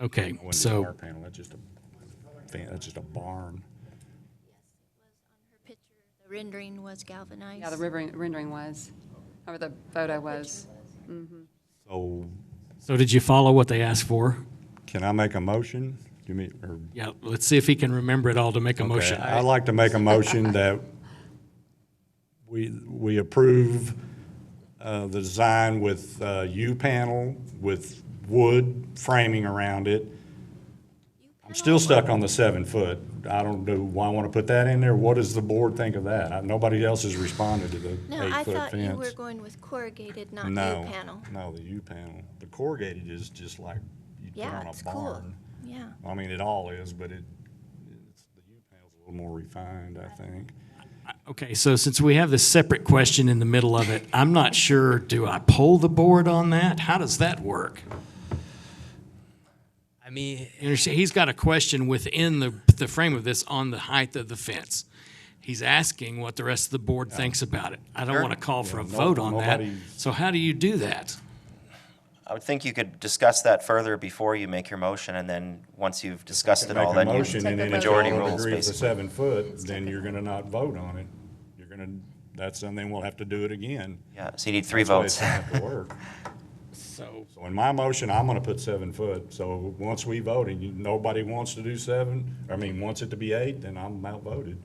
Okay, I wouldn't do so our panel. That's just a barn. Her picture, the rendering was galvanized. yeah, the rendering was, or the photo was. So did you follow what they asked for? can I make a motion? Give me, or Yeah, let's see if he can remember it all to make a motion. Okay, I'd like to make a motion that we approve the design with U panel with wood framing around it I'm still stuck on the 7 foot. I don't know why I want to put that in there. What does the board think of that? Nobody else has responded to the No, I 8-foot thought you were fence. going with corrugated, not No, U-panel. no, the U-panel. The corrugated is just like you put Yeah, on a it's cool. barn. Yeah. I mean, it all is, but the U-panel's a little more refined, I think. Okay, so since we have this separate question in the middle of it, I'm not sure, do I poll the board on that? How does that work? I mean, You understand, he's got a question within the frame of this on the height of the fence. He's asking what the rest of the board thinks about it. I don't Sure. want to call for a Yeah, vote on that. nobody- So how do you do that? I would think you could discuss that further before you make your motion, and then once you've discussed it all, Make a then you motion, and then if majority y'all don't rules, agree with the basically. 7 foot, then you're gonna not vote on it. You're gonna, and then we'll have to do it again. Yeah, so you need 3 That's the way votes. it's gonna have to work. So, So in my motion, I'm gonna put 7 foot. So once we vote, and nobody wants to do 7, wants it to be 8, then I'm outvoted.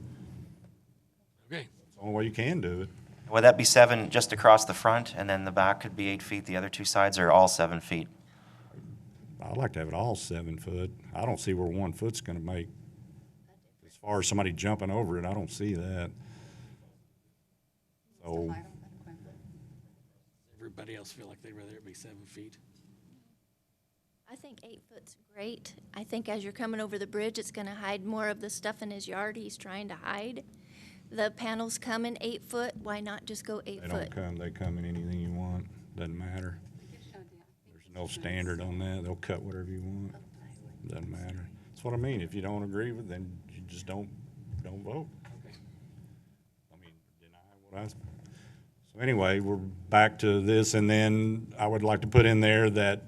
okay. It's the only way you can do it. Would that be 7 just across the front, and then the back could be 8 feet, the other 2 sides, or all 7 feet? I'd like to have it all 7 foot. I don't see where 1 foot's gonna make, as far as somebody jumping over it, I don't see that. So, Everybody else feel like they'd rather it be 7 feet? I think 8 foot's great. I think as you're coming over the bridge, it's gonna hide more of the stuff in his yard he's trying to hide. The panels come in 8 foot, why not just go 8 they foot? they come in anything you want, doesn't matter. There's no standard on that, they'll cut whatever you want, doesn't matter. That's what I mean, if you don't agree with it, then you just don't vote. I mean, deny what I, so anyway, we're back to this, and then I would like to put in there that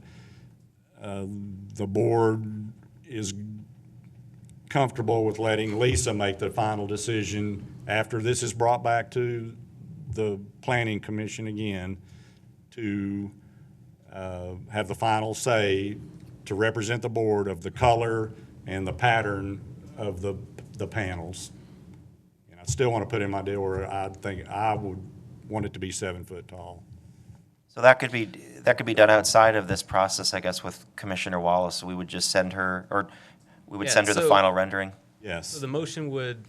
the board is comfortable with letting Lisa make the final decision after this is brought back to the planning commission again to have the final say to represent the board of the color and the pattern of the panels. And I still want to put in my deal where I think I would want it to be 7 foot tall. So that could be done outside of this process, I guess, with Commissioner Wallace. We would just send her, or we would Yeah, send her the so- final rendering. Yes. So the motion would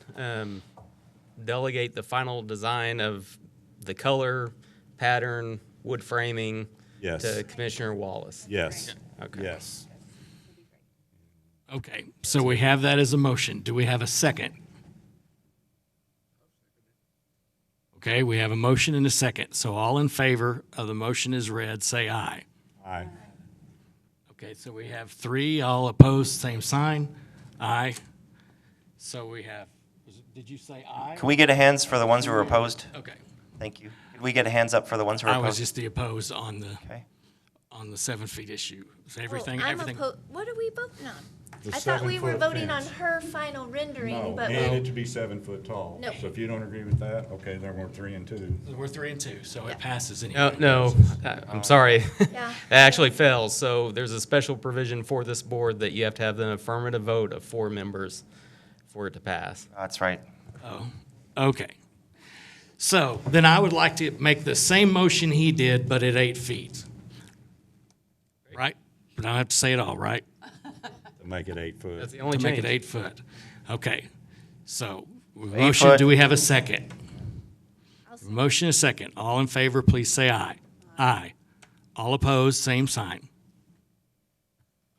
delegate the final design of the color, pattern, wood framing Yes. to Commissioner Wallace. Yes. Okay. Yes. Okay, so we have that as a motion. Do we have a second? Okay, we have a motion and a second. So all in favor of the motion is read, say aye. Aye. Okay, so we have 3, all opposed, same sign. Aye. So we have, did you say aye? Can we get a hands for the ones who are opposed? Okay. Thank you. Could we get a hands up for the ones who are I was opposed? just the opposed on the, Okay. on the 7 feet issue. Is Well, everything, I'm everything? what are we voting on? The I thought we 7 were foot voting on fence. her final rendering, No, but and it to be 7 foot tall. No. So if you don't agree with that, okay, then we're 3 and 2. We're 3 and 2, so it passes No, anyway. no, I'm sorry. Yeah. It actually fails. So there's a special provision for this board that you have to have an affirmative vote of 4 members for it to pass. That's right. Oh, okay. So then I would like to make the same motion he did, but at 8 feet. Right? But I don't have to say it all, right? To make it 8 foot. That's the only To make change. it 8 foot. Okay. So, we have a 8 motion, foot. do we have a second? Motion is second. All in favor, please say aye. Aye. All opposed, same sign.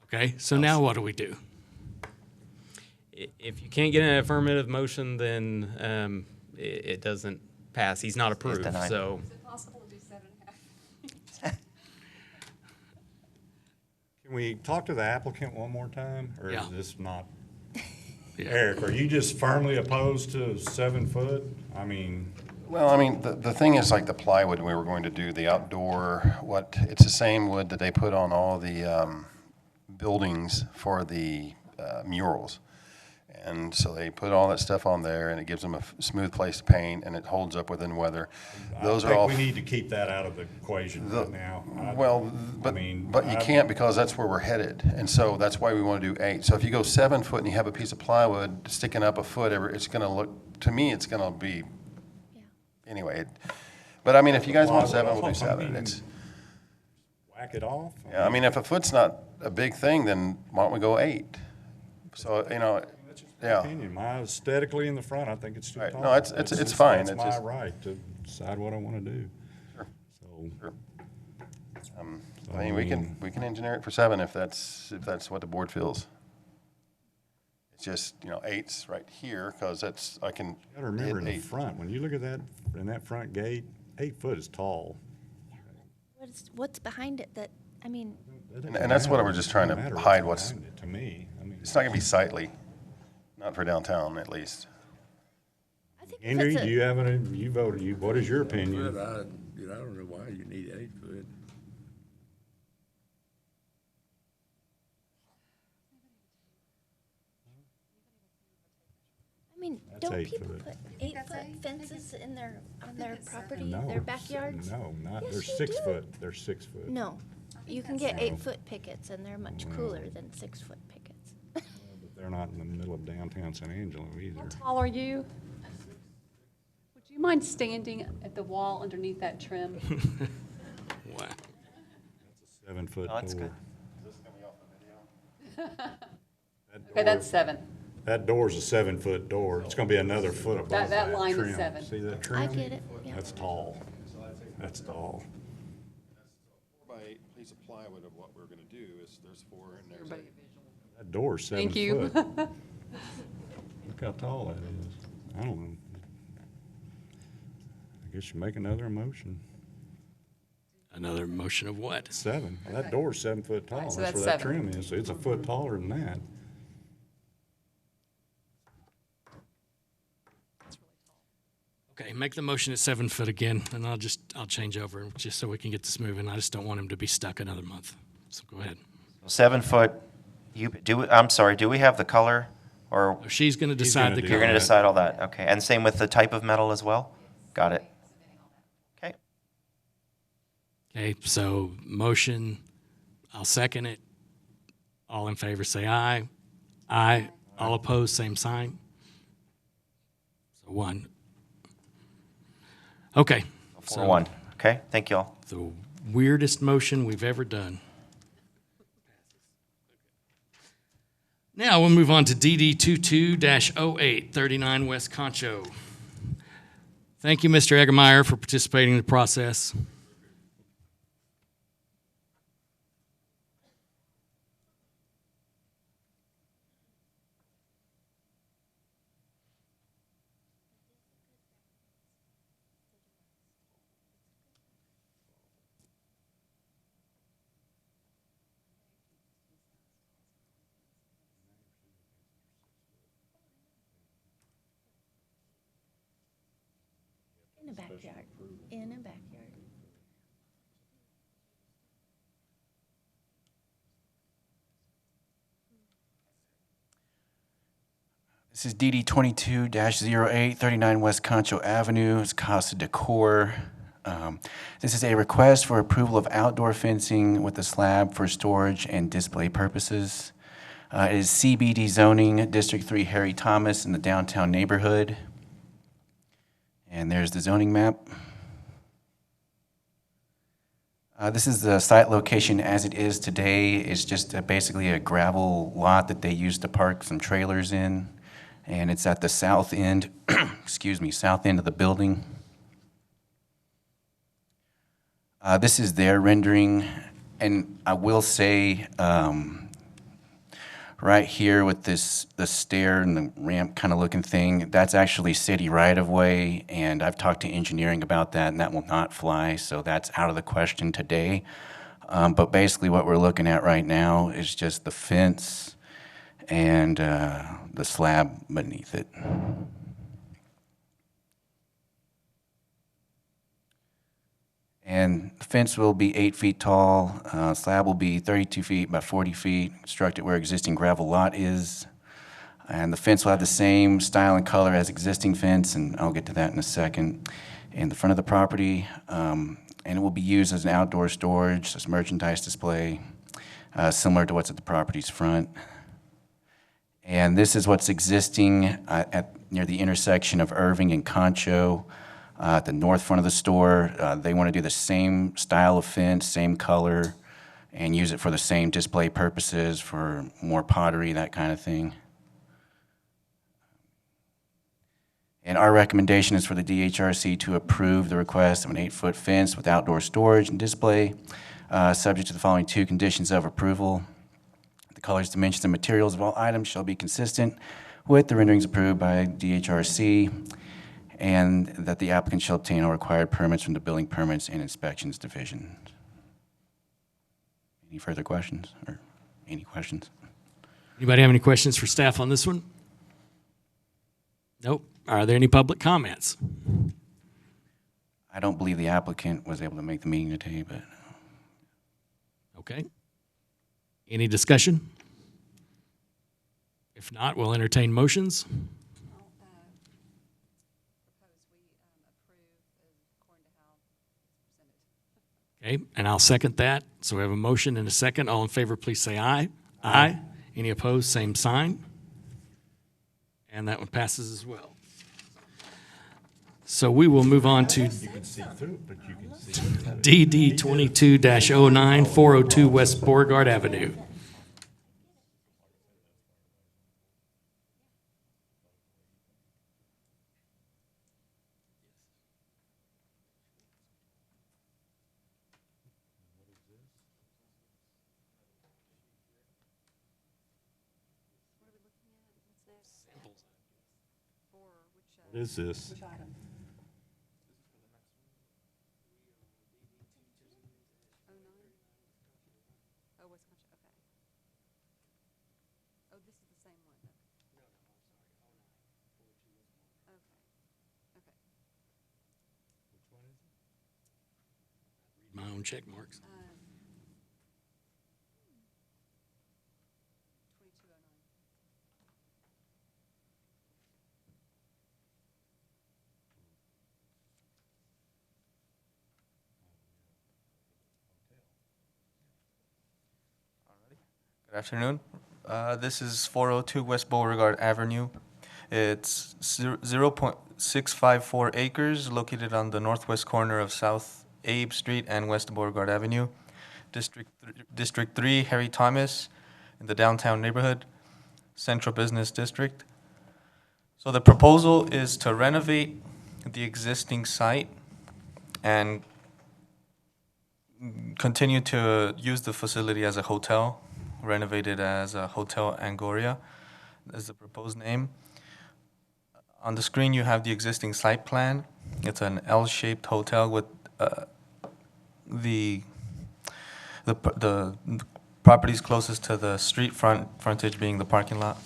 Okay, so now what do we do? If you can't get an affirmative motion, then it doesn't pass. He's not approved, denied. so. Is it possible to do 7.5? Can we talk to the applicant one more time, or Yeah. is this not? Yeah. Eric, are you just firmly opposed to 7 foot? I mean, Well, I mean, the thing is like the plywood, we were going to do the outdoor, it's the same wood that they put on all the buildings for the murals. And so they put all that stuff on there, and it gives them a smooth place to paint, and it holds up within weather. Those I are all. think we need to keep that out of the equation right now. Well, but you can't, because that's where we're headed, and so that's why we want to do 8. So if you go 7 foot and you have a piece of plywood sticking up a foot, it's going to look, to me, it's going to be, anyway. But I mean, if you guys want 7, we'll do 7. It's, Whack it off? yeah, I mean, if a foot's not a big thing, then why don't we go 8? So, yeah. Opinion, my aesthetically in the front, I think it's too Right. tall. No, it's fine. That's It's my just- right to decide what I want to do. Sure. So, Sure. I mean, we can engineer it for 7 if that's what the board feels. It's just, 8's right here, because I can you gotta remember in hit the 8. front, when you look at that, in that front gate, 8 foot is tall. What's behind it that, I mean, And that's what we're just trying to Doesn't matter hide what's, behind it to me. I mean, it's not gonna be sightly, not for downtown at least. I think if Henry, it's do you have any, you voted, what is your opinion? I don't know why you need 8 foot. I mean, That's don't 8 people foot. put 8-foot fences in on their property, No, their backyards? No, not, Yes, they're you 6 do. foot, they're 6 foot. No, you can get so. 8-foot pickets, and they're much cooler than 6-foot pickets. But they're not in the middle of downtown San Angelo either. How tall are you? Would you mind standing at the wall underneath that trim? Wow. 7 foot Oh, that's door. good. Okay, that's 7. That door's a 7 foot door. It's gonna be another foot above that That line is trim. 7. See that trim? I get it, yeah. That's tall. That's tall. 4 by 8 piece of plywood of what we're gonna do is, there's 4 and there's 8. That door's 7 Thank you. foot. Look how tall that is. I don't know. I guess you make another motion. Another motion of what? 7. That door's 7 foot tall. Right, so That's that's where that 7. trim is. So it's a foot taller than that. Okay, make the motion at 7 foot again, and I'll change over, just so we can get this moving. I just don't want him to be stuck another month. So go ahead. 7 foot, I'm sorry, do we have the color? Or She's gonna decide gonna the do you're color. going to decide all that? Okay, and same with the type of metal as well? Got it. Okay. Okay, so motion, I'll second it. All in favor, say aye. Aye. All opposed, same sign. So 1. Okay. 4-1. Okay, thank you all. The weirdest motion we've ever done. Now we'll move on to DD 22-08, 39 West Concho. Thank you, Mr. Eggemeyer, for participating in the process. In a backyard, in a backyard. This is DD 22-08, 39 West Concho Avenue. It's Casa Decor. This is a request for approval of outdoor fencing with a slab for storage and display purposes. It is CBD zoning, District 3 Harry Thomas in the downtown neighborhood. And there's the zoning map. This is the site location as it is today. It's just basically a gravel lot that they use to park some trailers in. And it's at the south end, south end of the building. This is their rendering, and I will say, right here with the stair and the ramp kind of looking thing, that's actually city right-of-way, and I've talked to engineering about that, and that will not fly, so that's out of the question today. But basically what we're looking at right now is just the fence and the slab beneath it. And the fence will be 8 feet tall, slab will be 32 feet by 40 feet, constructed where existing gravel lot is. And the fence will have the same style and color as existing fence, and I'll get to that in a second, in the front of the property. And it will be used as an outdoor storage, as merchandise display, similar to what's at the property's front. And this is what's existing near the intersection of Irving and Concho. At the north front of the store, they want to do the same style of fence, same color, and use it for the same display purposes, for more pottery, that kind of thing. And our recommendation is for the DHRC to approve the request of an 8-foot fence with outdoor storage and display, subject to the following 2 conditions of approval. The colors, dimensions, and materials of all items shall be consistent with the renderings approved by DHRC, and that the applicant shall obtain all required permits from the Building Permits and Inspections Division. Any further questions, or any questions? Anybody have any questions for staff on this one? Nope. Are there any public comments? I don't believe the applicant was able to make the meeting today, but Okay. Any discussion? If not, we'll entertain motions. Okay, and I'll second that. So we have a motion and a second. All in favor, please say aye. Aye. Any opposed, same sign. And that one passes as well. So we will move on to DD 22-09, 402 West Beauregard Avenue. What is this? My own check marks. Good afternoon. This is 402 West Beauregard Avenue. It's 0.654 acres located on the northwest corner of South Abe Street and West Beauregard Avenue. District 3, Harry Thomas, in the downtown neighborhood, Central Business District. So the proposal is to renovate the existing site and continue to use the facility as a hotel, renovated as a Hotel Angoria, is the proposed name. On the screen, you have the existing site plan. It's an L-shaped hotel with the properties closest to the street frontage being the parking lot.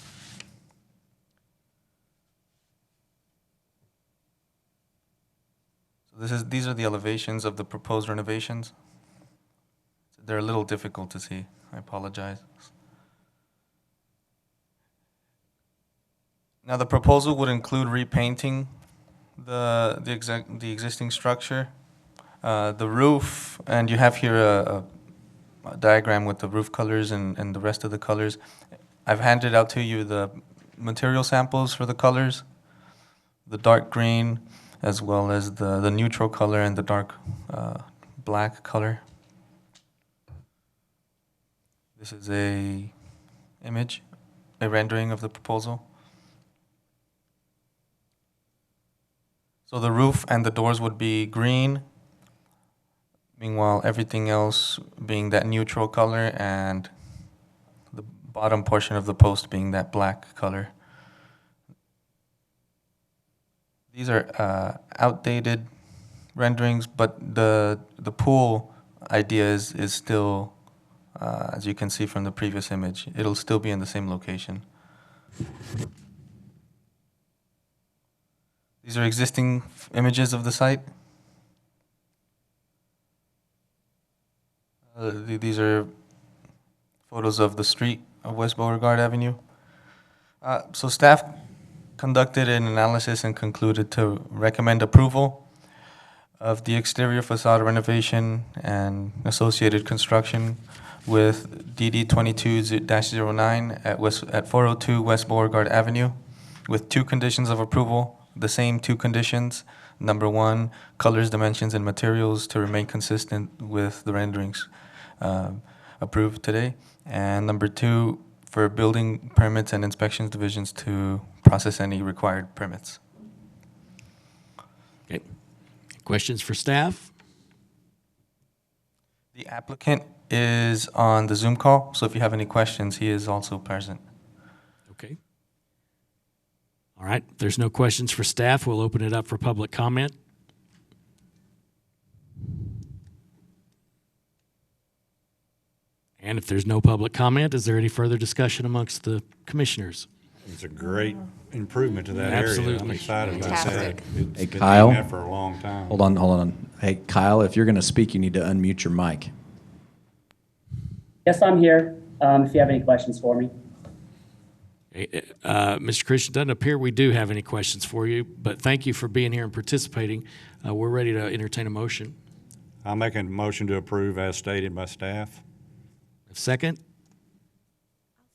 So these are the elevations of the proposed renovations. They're a little difficult to see. I apologize. Now, the proposal would include repainting the existing structure, the roof, and you have here a diagram with the roof colors and the rest of the colors. I've handed out to you the material samples for the colors, the dark green, as well as the neutral color and the dark black color. This is a rendering of the proposal. So the roof and the doors would be green, meanwhile everything else being that neutral color and the bottom portion of the post being that black color. These are outdated renderings, but the pool idea is still, as you can see from the previous image, it'll still be in the same location. These are existing images of the site. These are photos of the street of West Beauregard Avenue. So staff conducted an analysis and concluded to recommend approval of the exterior facade renovation and associated construction with DD 22-09 at 402 West Beauregard Avenue, with 2 conditions of approval. The same 2 conditions. Number 1, colors, dimensions, and materials to remain consistent with the renderings approve today. And number 2, for building permits and inspections divisions to process any required permits. Okay. Questions for staff? The applicant is on the Zoom call, so if you have any questions, he is also present. Okay. All right, if there's no questions for staff, we'll open it up for public comment. And if there's no public comment, is there any further discussion amongst the commissioners? It's a great improvement to that area. I'm Absolutely. excited about that. Fantastic. It's Hey, been Kyle? doing that for a long time. Hold on. Hey, Kyle, if you're going to speak, you need to unmute your mic. Yes, I'm here, if you have any questions for me. Mr. Christian, doesn't appear we do have any questions for you, but thank you for being here and participating. We're ready to entertain a motion. I'll make a motion to approve as stated by staff. Second?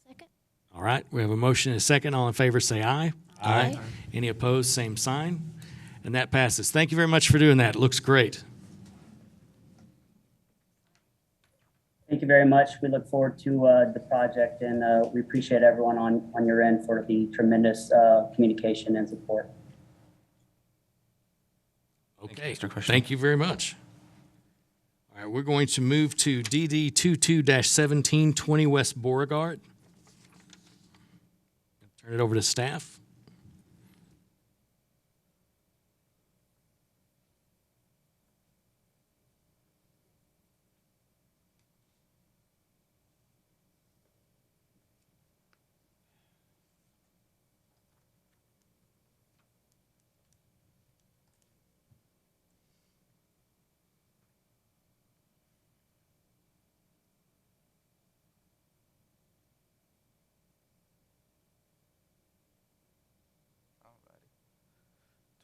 Second. All right, we have a motion and a second. All in favor, say aye. Aye. Any opposed, same sign. And that passes. Thank you very much for doing that. It looks great. Thank you very much. We look forward to the project, and we appreciate everyone on your end for the tremendous communication and support. Okay, Mr. Christian. thank you very much. All right, we're going to move to DD 22-1720 West Beauregard. Turn it over to staff.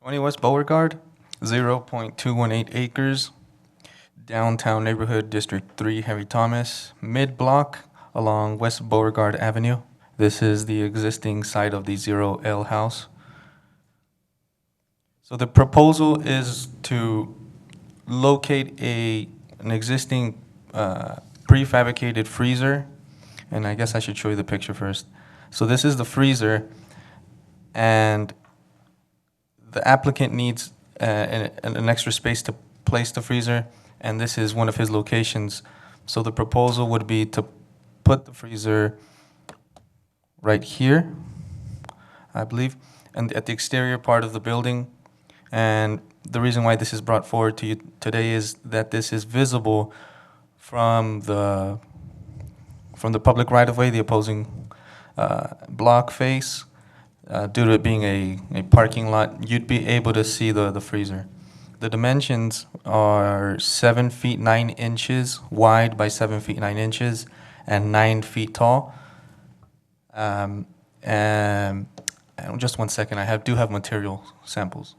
All 20 West Beauregard, 0.218 acres, downtown neighborhood, District 3, Harry Thomas, mid-block along West Beauregard Avenue. This is the existing site of the 0L house. So the proposal is to locate an existing prefabricated freezer, and I guess I should show you the picture first. So this is the freezer, and the applicant needs an extra space to place the freezer, and this is one of his locations. So the proposal would be to put the freezer right here, I believe, and at the exterior part of the building. And the reason why this is brought forward to you today is that this is visible from the public right-of-way, the opposing block face. Due to it being a parking lot, you'd be able to see the freezer. The dimensions are 7 feet 9 inches wide by 7 feet 9 inches and 9 feet tall. And just 1 second, I do have material samples.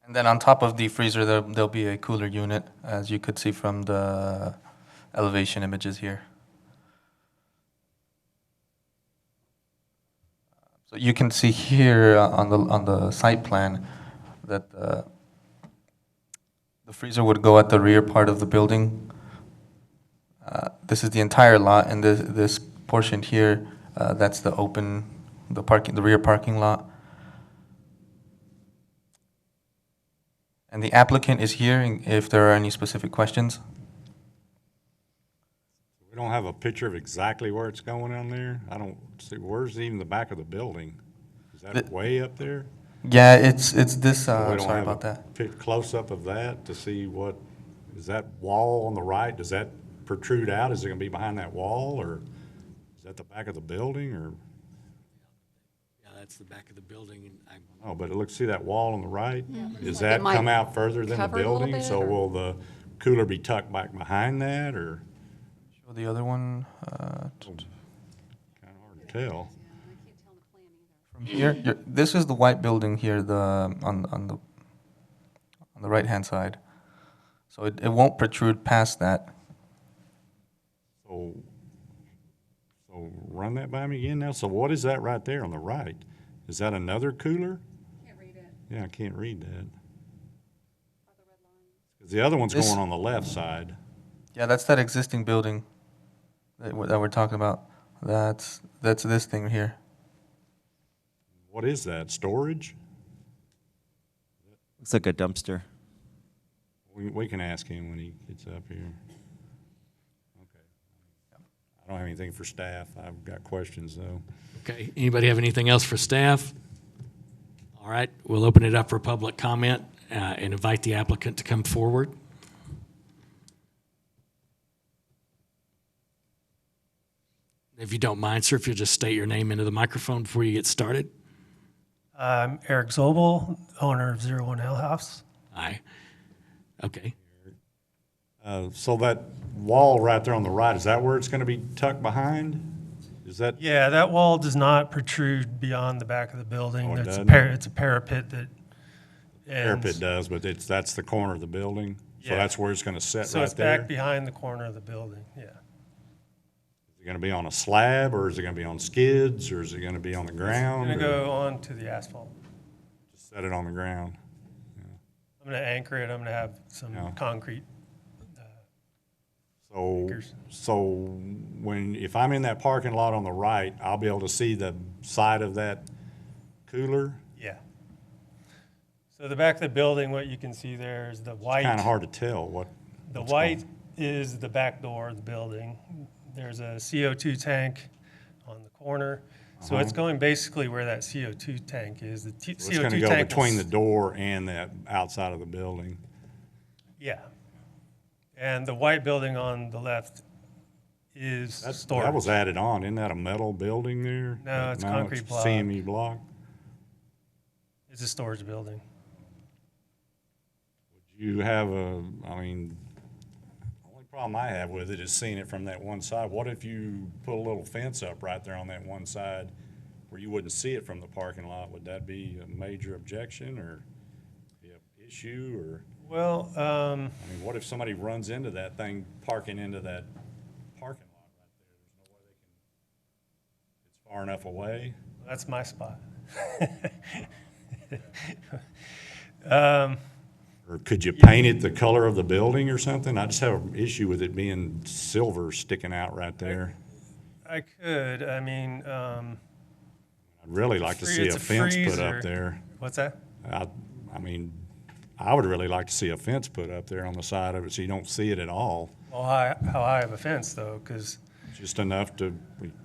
And then on top of the freezer, there'll be a cooler unit, as you could see from the elevation images here. So you can see here on the site plan that the freezer would go at the rear part of the building. This is the entire lot, and this portion here, that's the rear parking lot. And the applicant is here if there are any specific questions. We don't have a picture of exactly where it's going on there. I don't see, where's even the back of the building? Is that way up there? Yeah, it's this, We I'm don't sorry have about a that. close-up of that to see what, is that wall on the right, does that protrude out? Is it gonna be behind that wall, or is that the back of the building, or? Yeah, that's the back of the building. And Oh, but look, see that wall on the right? Does Like it that might come out further than the cover it a little building? bit, So or- will the cooler be tucked back behind that, or? Show the other one. Kinda hard to tell. From here, this is the white building here, on the right-hand side. So it won't protrude past that. So run that by me again now. So what is that right there on the right? Is that another cooler? Can't read it. Yeah, I can't read that. 'Cause the other one's This- going on the left side. Yeah, that's that existing building that we're talking about. That's this thing here. What is that, storage? Looks like a dumpster. We can ask him when he gets up here. Okay. I don't have anything for staff. I've got questions, though. Okay, anybody have anything else for staff? All right, we'll open it up for public comment and invite the applicant to come forward. If you don't mind, sir, if you'll just state your name into the microphone before you get started. I'm Eric Zobel, owner of 01 Ale House. Aye. Okay. So that wall right there on the right, is that where it's going to be tucked behind? Is that? Yeah, that wall does not protrude beyond the back of the building. Oh, it It's doesn't? it's a parapet that ends. Parapet does, but that's the corner of the building? So Yeah. that's where it's going to sit So right it's there? back behind the corner of the building, yeah. Is it going to be on a slab, or is it going to be on skids, or is it going to be on the ground? It's going to or go on to the asphalt. Just set it on the ground? I'm going to anchor it. I'm going to have some Yeah. concrete. So if I'm in that parking lot on the right, I'll be able to see the side of that cooler? Yeah. So the back of the building, what you can see there is the white. Kind of hard to tell what. The what's white is the back door of the building. There's a CO2 tank on the corner. So it's going basically where that CO2 tank is. The So it's CO2 going to go tank between will the door and the outside of the building. Yeah. And the white building on the left is storage. That was added on. Isn't that a metal building there? No, it's concrete block. CME block. It's a storage building. You have the only problem I have with it is seeing it from that one side. What if you put a little fence up right there on that one side where you wouldn't see it from the parking lot? Would that be a major objection or be an issue or? Well, I mean, what if somebody runs into that thing, parking into that parking lot right there? There's no way it's far enough away? That's my spot. Or could you paint it the color of the building or something? I just have an issue with it being silver sticking out right there. I could. I mean, I'd really like to see it's a fence put freezer. up there. What's that? I mean, I would really like to see a fence put up there on the side of it so you don't see it at all. Well, how high of a fence though? Because Just enough to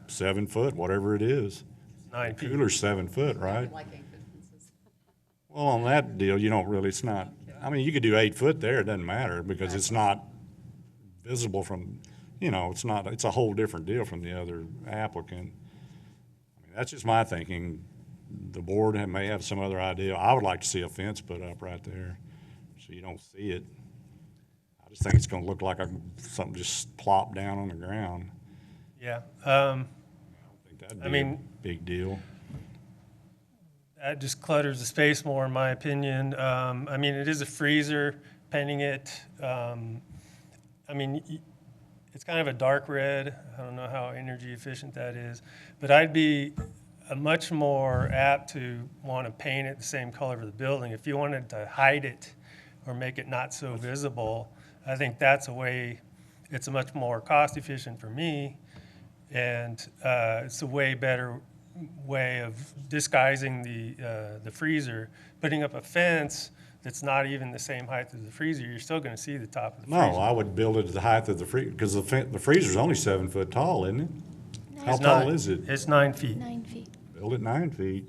7 foot, whatever it is. 9 The feet. cooler's 7 foot, right? Well, on that deal, you don't really, it's not, I mean, you could do 8 foot there, it doesn't matter because it's not visible from, it's not, it's a whole different deal from the other applicant. I mean, that's just my thinking. The board may have some other idea. I would like to see a fence put up right there so you don't see it. I just think it's gonna look like something just plopped down on the ground. Yeah. I think that'd I be mean, a big deal. that just clutters the space more, in my opinion. I mean, it is a freezer, painting it. I mean, it's kind of a dark red. I don't know how energy efficient that is, but I'd be much more apt to want to paint it the same color of the building. If you wanted to hide it or make it not so visible, I think that's a way, it's a much more cost efficient for me, and it's a way better way of disguising the freezer. Putting up a fence that's not even the same height as the freezer, you're still going to see the top of the freezer. No, I would build it to the height of the freezer, because the freezer's only 7 foot tall, isn't it? How It's tall nine- is it? It's 9 feet. 9 feet. Build it 9 feet.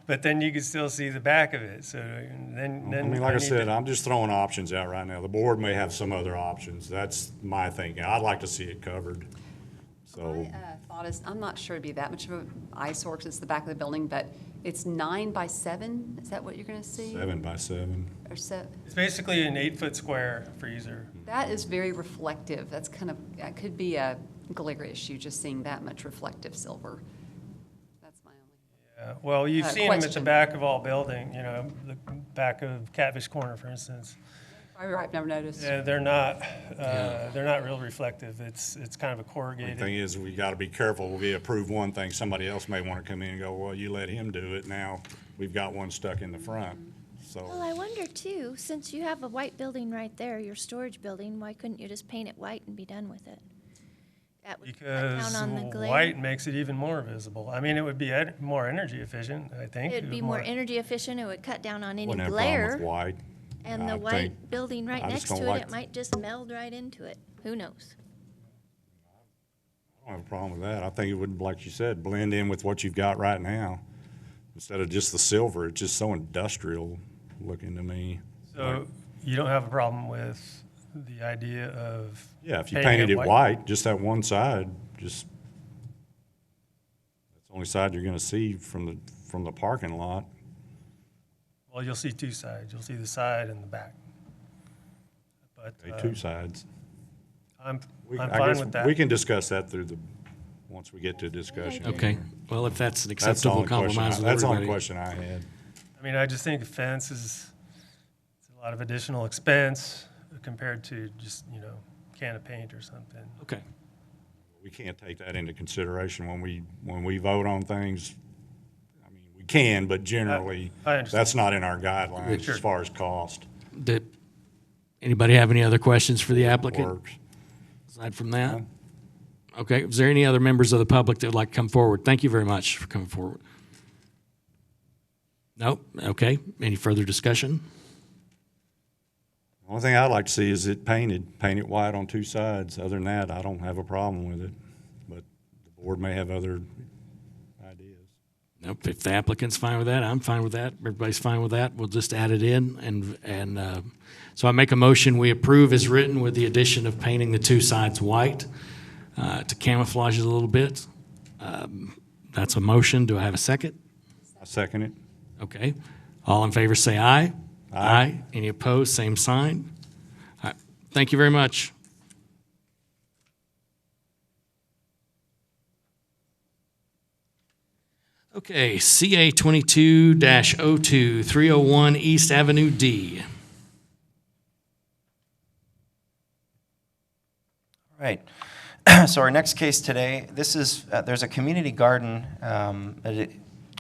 But then you can still see the back of it, so then. I mean, like I need said, to- I'm just throwing options out right now. The board may have some other options. That's my thinking. I'd like to see it covered. So, My thought is, I'm not sure it'd be that much of an eyesore because it's the back of the building, but it's 9 by 7? Is that what you're going to see? 7 by 7. Or It's basically an 8-foot square freezer. That is very reflective. That's kind of, that could be a glare issue, just seeing that much reflective silver. That's my only. Yeah, well, you've seen them at the question. back of all building, the back of Catfish Corner, for instance. I've never noticed. Yeah, they're not real reflective. It's kind of a The corrugated. thing is, we got to be careful. We approve one thing, somebody else may want to come in and go, well, you let him do it. Now we've got one stuck in the front. Well, So I wonder too, since you have a white building right there, your storage building, why couldn't you just paint it white and be done with it? That would cut down Because on the glare. white makes it even more visible. I mean, it would be more energy efficient, I think. It'd be more energy efficient, it would cut down on any wouldn't have a problem glare. with white. And the I white think- building right I just next don't to it, like it might just meld right into it. Who knows? I don't have a problem with that. I think it would, like you said, blend in with what you've got right now. Instead of just the silver, it's just so industrial looking to me. So you don't have a problem with the idea of Yeah, if you painting painted it white, just that one side, just, that's the only side you're gonna see from the parking lot. Well, you'll see two sides. You'll see the side and the back. But Okay, two sides. I'm I fine guess with that. we can discuss that once we get to discussion. Okay, well, if that's an That's the acceptable only question, compromise with that's the only everybody. question I had. I mean, I just think a fence is it's a lot of additional expense compared to just, can of paint or something. Okay. We can't take that into consideration when we vote on things. I mean, we can, but generally, I understand. that's not in our guidelines Sure. as far as cost. Did anybody have any other questions for the applicant? Works. Aside from that? Okay, is there any other members of the public that would like to come forward? Thank you very much for coming forward. Nope, okay. Any further discussion? The only thing I'd like to see is it painted white on two sides. Other than that, I don't have a problem with it. But the board may have other ideas. Nope, if the applicant's fine with that, I'm fine with that. Everybody's fine with that, we'll just add it in. And so I make a motion, we approve as written with the addition of painting the two sides white to camouflage it a little bit. That's a motion. Do I have a second? I second it. Okay. All in favor, say aye. Aye. Any opposed, same sign. All right. Thank you very much. Okay, CA 22-02, 301 East Avenue D. Right. So our next case today, this is, there's a community garden that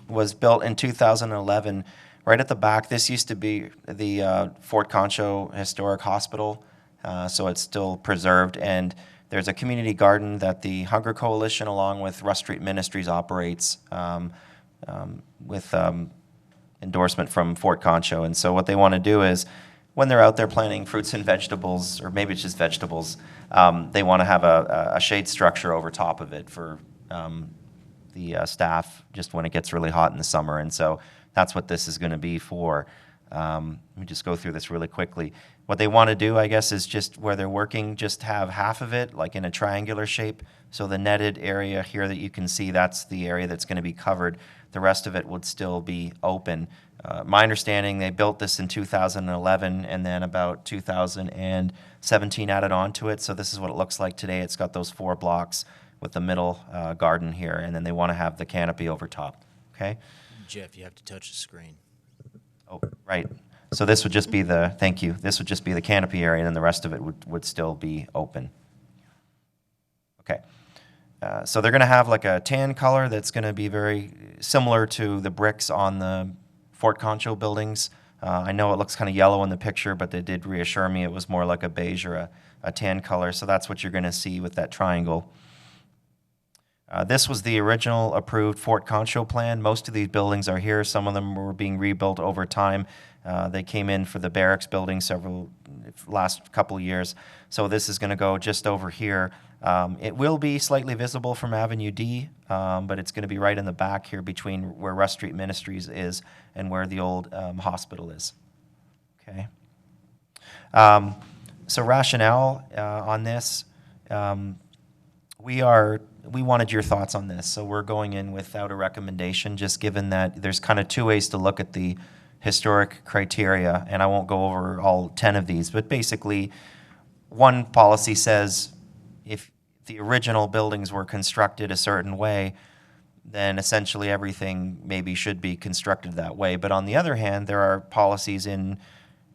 was built in 2011 right at the back. This used to be the Fort Concho Historic Hospital, so it's still preserved. And there's a community garden that the Hunger Coalition, along with Rush Street Ministries, operates with endorsement from Fort Concho. And so what they want to do is, when they're out there planting fruits and vegetables, or maybe it's just vegetables, they want to have a shade structure over top of it for the staff, just when it gets really hot in the summer. And so that's what this is going to be for. Let me just go through this really quickly. What they want to do, I guess, is just where they're working, just have half of it like in a triangular shape. So the netted area here that you can see, that's the area that's going to be covered. The rest of it would still be open. My understanding, they built this in 2011, and then about 2017 added on to it. So this is what it looks like today. It's got those 4 blocks with the middle garden here, and then they want to have the canopy over top. Okay? Jeff, you have to touch the screen. Oh, right. So this would just be the, thank you, this would just be the canopy area, and then the rest of it would still be open. Okay. So they're going to have like a tan color that's going to be very similar to the bricks on the Fort Concho buildings. I know it looks kind of yellow in the picture, but they did reassure me it was more like a beige or a tan color. So that's what you're going to see with that triangle. This was the original approved Fort Concho plan. Most of these buildings are here. Some of them were being rebuilt over time. They came in for the barracks building last couple of years. So this is going to go just over here. It will be slightly visible from Avenue D, but it's going to be right in the back here between where Rush Street Ministries is and where the old hospital is. Okay. So rationale on this, we wanted your thoughts on this. So we're going in without a recommendation, just given that there's kind of 2 ways to look at the historic criteria, and I won't go over all 10 of these, but basically one policy says if the original buildings were constructed a certain way, then essentially everything maybe should be constructed that way. But on the other hand, there are policies in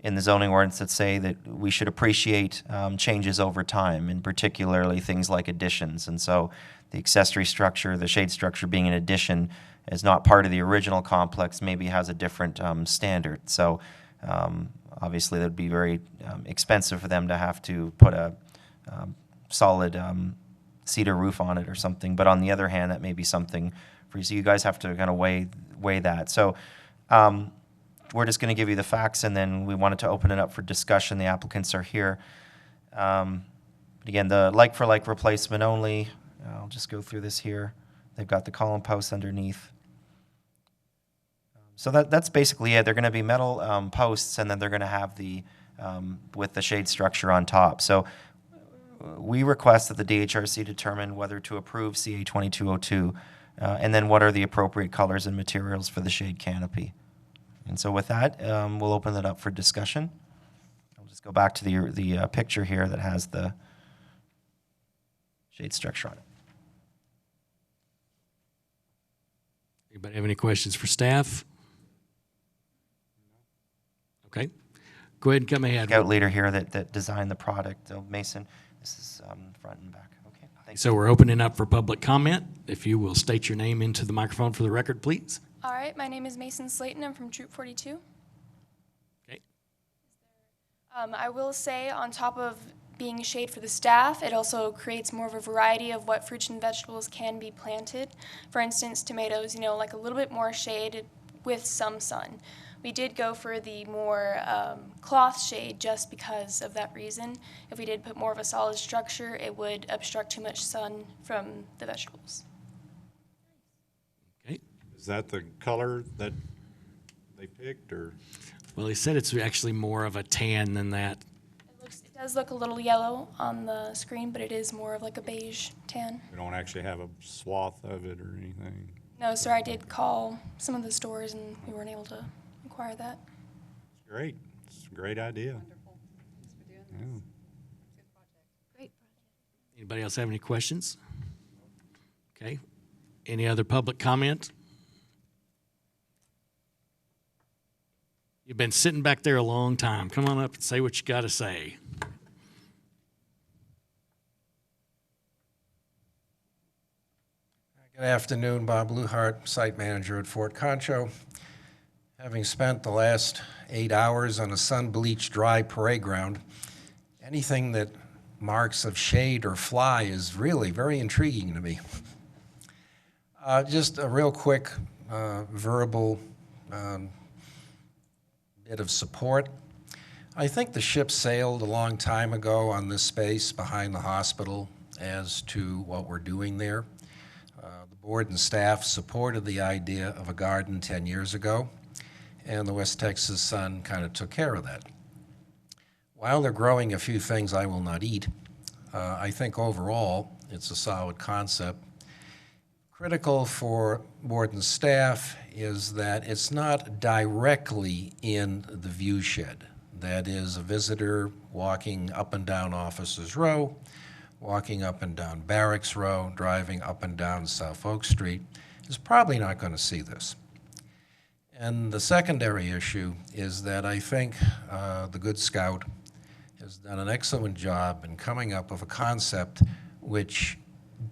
in the zoning ordinance that say that we should appreciate changes over time, and particularly things like additions. And so the accessory structure, the shade structure being an addition, is not part of the original complex, maybe has a different standard. So obviously, that would be very expensive for them to have to put a solid cedar roof on it or something. But on the other hand, that may be something for you. So you guys have to kind of weigh that. So we're just going to give you the facts, and then we wanted to open it up for discussion. The applicants are here. Again, the like-for-like replacement only. I'll just go through this here. They've got the column posts underneath. So that's basically it. They're going to be metal posts, and then they're going to have the with the shade structure on top. So we request that the DHRC determine whether to approve CA 2202, and then what are the appropriate colors and materials for the shade canopy. And so with that, we'll open it up for discussion. I'll just go back to the picture here that has the shade structure on it. Anybody have any questions for staff? Okay. Go ahead and come ahead. Scout leader here that designed the product, Mason. This is front and back. Okay. Thanks. So we're opening up for public comment. If you will state your name into the microphone for the record, please. All right, my name is Mason Slayton. I'm from Troop 42. Okay. I will say, on top of being shade for the staff, it also creates more of a variety of what fruits and vegetables can be planted. For instance, tomatoes, like a little bit more shade with some sun. We did go for the more cloth shade just because of that reason. If we did put more of a solid structure, it would obstruct too much sun from the vegetables. Okay. Is that the color that they picked, or? Well, he said it's actually more of a tan than that. It does look a little yellow on the screen, but it is more of like a beige tan. We don't actually have a swath of it or anything? No, sir, I did call some of the stores and we weren't able to acquire that. Great. It's a great idea. Wonderful. Thanks for doing this. Yeah. Good project. Great. Anybody else have any questions? Okay. Any other public comment? You've been sitting back there a long time. Come on up and say what you got to say. Good afternoon, Bob Luhart, site manager at Fort Concho. Having spent the last 8 hours on a sun-bleached dry parade ground, anything that marks of shade or fly is really very intriguing to me. Just a real quick verbal bit of support. I think the ship sailed a long time ago on this space behind the hospital as to what we're doing there. The board and staff supported the idea of a garden 10 years ago, and the West Texas Sun kind of took care of that. While they're growing a few things I will not eat, I think overall it's a solid concept. Critical for board and staff is that it's not directly in the view shed. That is, a visitor walking up and down Officers Row, walking up and down Barracks Row, driving up and down South Oak Street, is probably not going to see this. And the secondary issue is that I think the Good Scout has done an excellent job in coming up with a concept which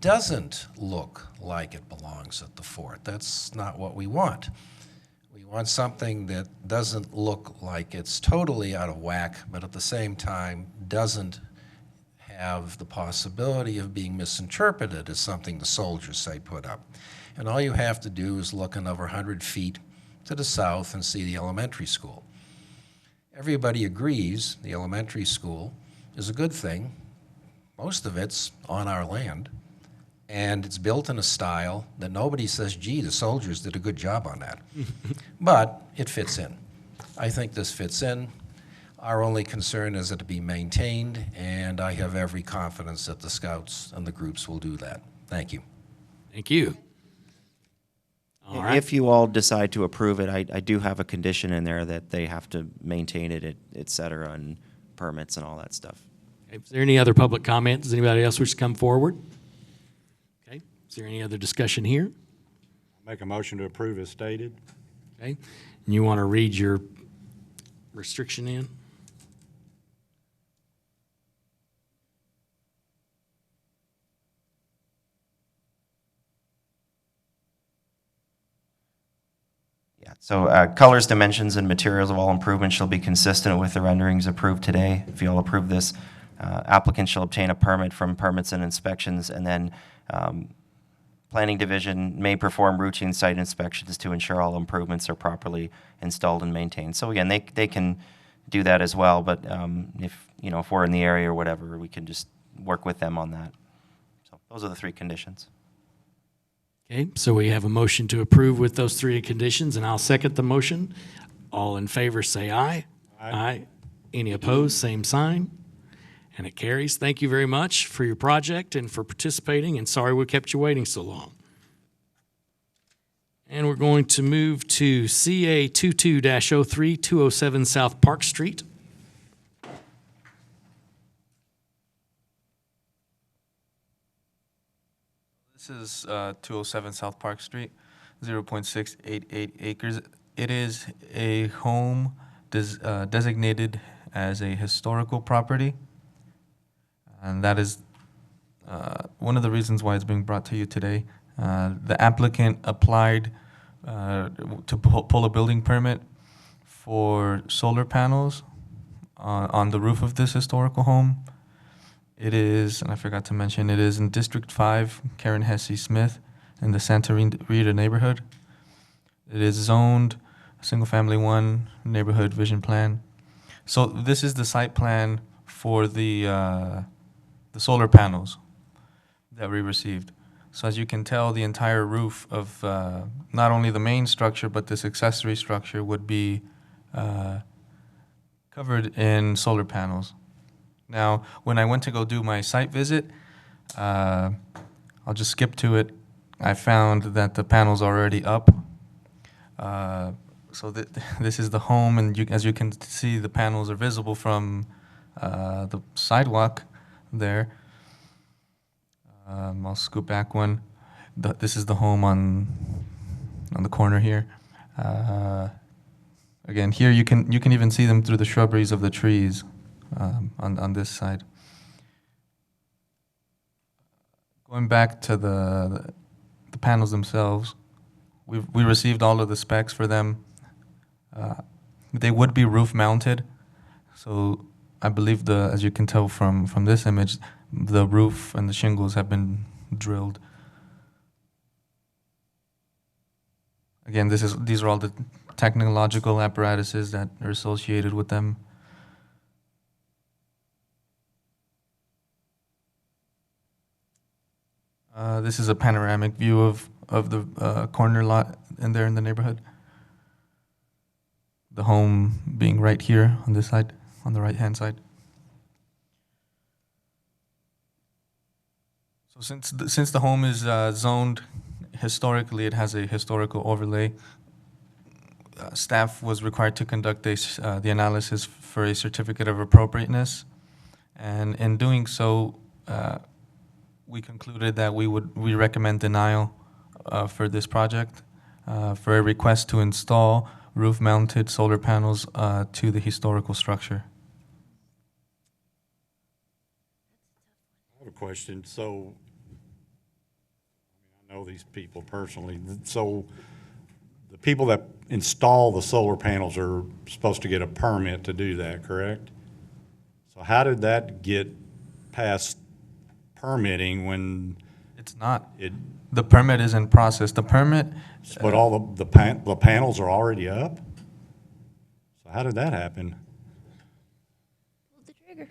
doesn't look like it belongs at the fort. That's not what we want. We want something that doesn't look like it's totally out of whack, but at the same time doesn't have the possibility of being misinterpreted as something the soldiers say put up. And all you have to do is look another 100 feet to the south and see the elementary school. Everybody agrees the elementary school is a good thing. Most of it's on our land, and it's built in a style that nobody says, gee, the soldiers did a good job on that. But it fits in. I think this fits in. Our only concern is that it be maintained, and I have every confidence that the scouts and the groups will do that. Thank you. Thank you. All right. If you all decide to approve it, I do have a condition in there that they have to maintain it, et cetera, and permits and all that stuff. Okay. Is there any other public comment? Does anybody else wish to come forward? Okay. Is there any other discussion here? Make a motion to approve as stated. Okay. And you want to read your restriction in? So colors, dimensions, and materials of all improvements shall be consistent with the renderings approved today. If you all approve this, applicant shall obtain a permit from permits and inspections, and then Planning Division may perform routine site inspections to ensure all improvements are properly installed and maintained. So again, they can do that as well, but if we're in the area or whatever, we can just work with them on that. So those are the 3 conditions. Okay, so we have a motion to approve with those 3 conditions, and I'll second the motion. All in favor, say aye. Aye. Any opposed, same sign. And it carries. Thank you very much for your project and for participating, and sorry we kept you waiting so long. And we're going to move to CA 22-03, 207 South Park Street. This is 207 South Park Street, 0.688 acres. It is a home designated as a historical property, and that is one of the reasons why it's being brought to you today. The applicant applied to pull a building permit for solar panels on the roof of this historical home. It is, and I forgot to mention, it is in District 5, Karen Hesse Smith, in the Santa Rita neighborhood. It is zoned single-family 1 neighborhood vision plan. So this is the site plan for the solar panels that we received. So as you can tell, the entire roof of not only the main structure, but this accessory structure would be covered in solar panels. Now, when I went to go do my site visit, I'll just skip to it. I found that the panel's already up. So this is the home, and as you can see, the panels are visible from the sidewalk there. I'll scoot back one. This is the home on the corner here. Again, here you can even see them through the shrubberies of the trees on this side. Going back to the panels themselves, we received all of the specs for them. They would be roof mounted, so I believe as you can tell from this image, the roof and the shingles have been drilled. Again, these are all the technological apparatuses that are associated with them. This is a panoramic view of the corner lot in the neighborhood. The home being right here on this side, on the right-hand side. So since the home is zoned historically, it has a historical overlay. Staff was required to conduct the analysis for a certificate of appropriateness, and in doing so, we concluded that we recommend denial for this project for a request to install roof-mounted solar panels to the historical structure. I have a question. So, I know these people personally. So, the people that install the solar panels are supposed to get a permit to do that, correct? So, how did that get past permitting when it's not? The permit is in process. The permit. But all the panels are already up? So how did that happen? Pull the trigger.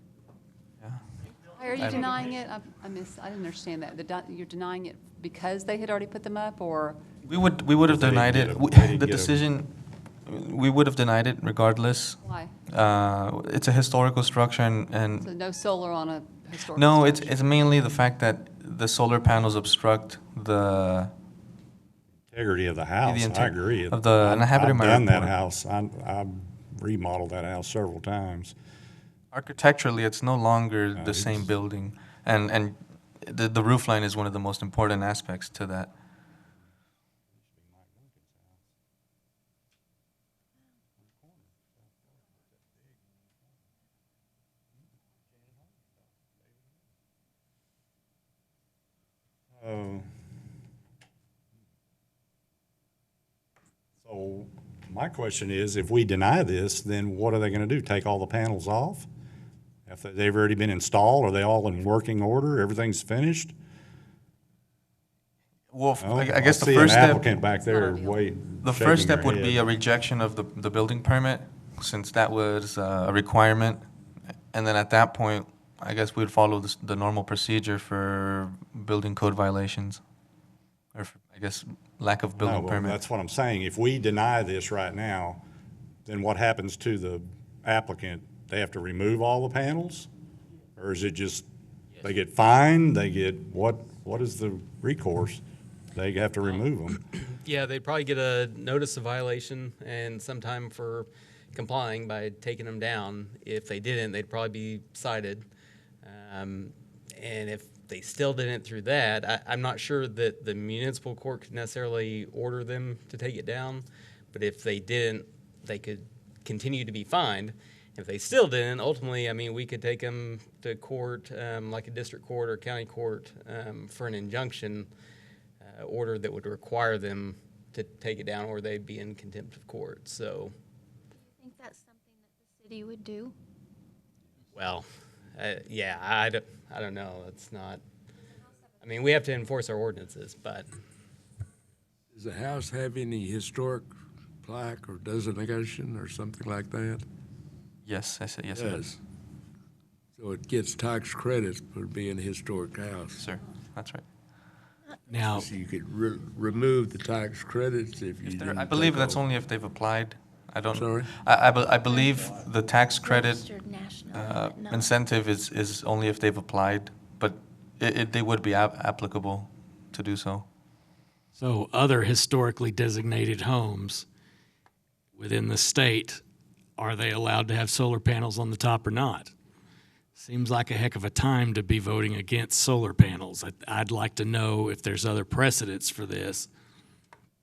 Why are you denying it? I didn't understand that. You're denying it because they had already put them up, or? We would have denied it. The decision, we would have denied it regardless. Why? It's a historical structure and. So no solar on a historical No, structure. it's mainly the fact that the solar panels obstruct the Integrity of the house, I agree. and I have it in my I've done that report. house. I've remodeled that house several times. Architecturally, it's no longer the same building, and the roof line is one of the most important aspects to that. So My question is, if we deny this, then what are they gonna do? Take all the panels off? If they've already been installed, are they all in working order? Everything's finished? Well, Oh, I guess the see first an step. applicant back there The first step would be a rejection of the building permit, since that was a requirement. And then at that point, I guess we'd follow the normal procedure for building code violations. Or, I guess, lack of building No, permit. that's what I'm saying. If we deny this right now, then what happens to the applicant? They have to remove all the panels? Or is it just, they get fined, they get, what is the recourse? They have to remove them. Yeah, they'd probably get a notice of violation and some time for complying by taking them down. If they didn't, they'd probably be cited. And if they still didn't through that, I'm not sure that the municipal court could necessarily order them to take it down. But if they didn't, they could continue to be fined. If they still didn't, ultimately, I mean, we could take them to court, like a district court or county court, for an injunction order that would require them to take it down, or they'd be in contempt of court. So, Do you think that's something that the city would do? well, yeah, I don't know. It's not. I mean, we have to enforce our ordinances, but Does the house have any historic plaque or designation or something like that? Yes, I said yes. It does. So it gets tax credits for being a historic house. Sir, that's right. Now, So you could remove the tax credits if you didn't. I believe take that's all- only if they've applied. I don't. Sorry? I believe the tax credit Registered national, but not- incentive is only if they've applied, but they would be applicable to do so. so other historically designated homes within the state, are they allowed to have solar panels on the top or not? Seems like a heck of a time to be voting against solar panels. I'd like to know if there's other precedents for this,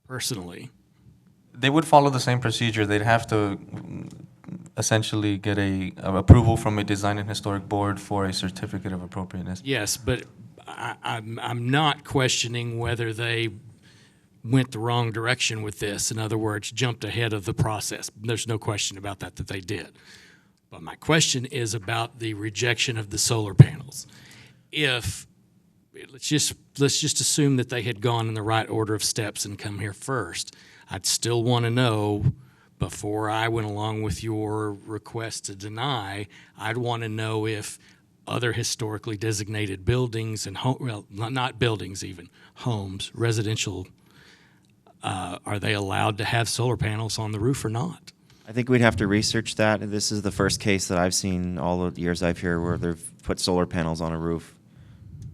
personally. They would follow the same procedure. They'd have to essentially get a approval from a design and historic board for a certificate of appropriateness. Yes, but I'm not questioning whether they went the wrong direction with this. In other words, jumped ahead of the process. There's no question about that they did. But my question is about the rejection of the solar panels. If, let's just assume that they had gone in the right order of steps and come here first, I'd still want to know, before I went along with your request to deny, I'd want to know if other historically designated buildings and well, not buildings even, homes, residential, are they allowed to have solar panels on the roof or not? I think we'd have to research that. This is the first case that I've seen all the years I've here where they've put solar panels on a roof.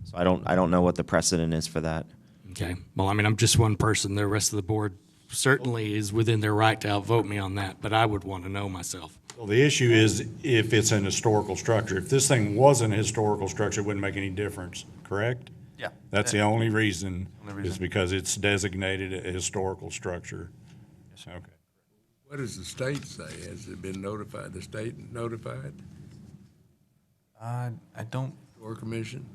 So I don't know what the precedent is for that. Okay. Well, I mean, I'm just one person. The rest of the board certainly is within their right to outvote me on that, but I would want to know myself. Well, the issue is if it's an historical structure. If this thing wasn't a historical structure, it wouldn't make any difference, correct? Yeah. That's the only reason, Only is reason. because it's designated a historical structure. Okay. What does the state say? Has it been notified, the state notified, I don't. or commission?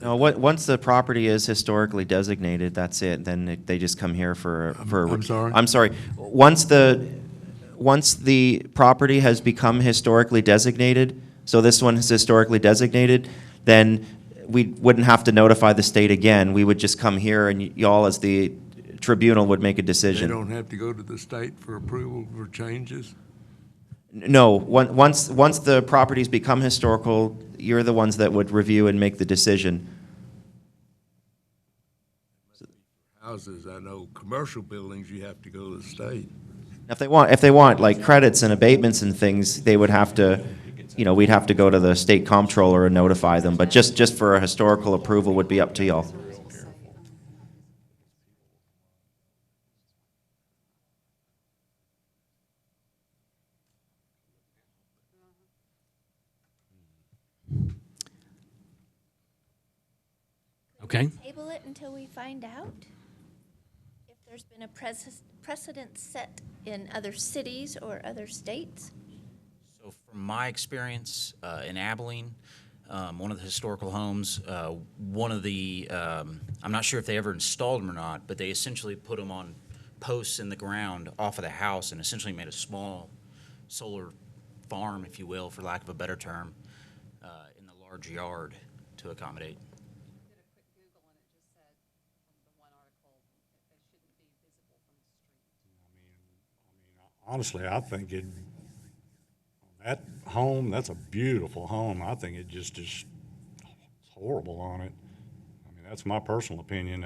No, once the property is historically designated, that's it. Then they just come here for. I'm sorry? I'm sorry. Once the property has become historically designated, so this one is historically designated, then we wouldn't have to notify the state again. We would just come here and y'all as the tribunal would make a They decision. don't have to go to the state for approval for changes? No, once the properties become historical, you're the ones that would review and make the decision. Houses, I know, commercial buildings, you have to go to the state. If they want like credits and abatements and things, they would have to, we'd have to go to the state comptroller and notify them. But just for a historical approval would be up to y'all. Okay. Table it until we find out if there's been a precedent set in other cities or other states. So from my experience in Abilene, one of the historical homes, one of the, I'm not sure if they ever installed them or not, but they essentially put them on posts in the ground off of the house and essentially made a small solar farm, if you will, for lack of a better term, in the large yard to accommodate. Honestly, I think that home, that's a beautiful home. I think it just is horrible on it. I mean, that's my personal opinion.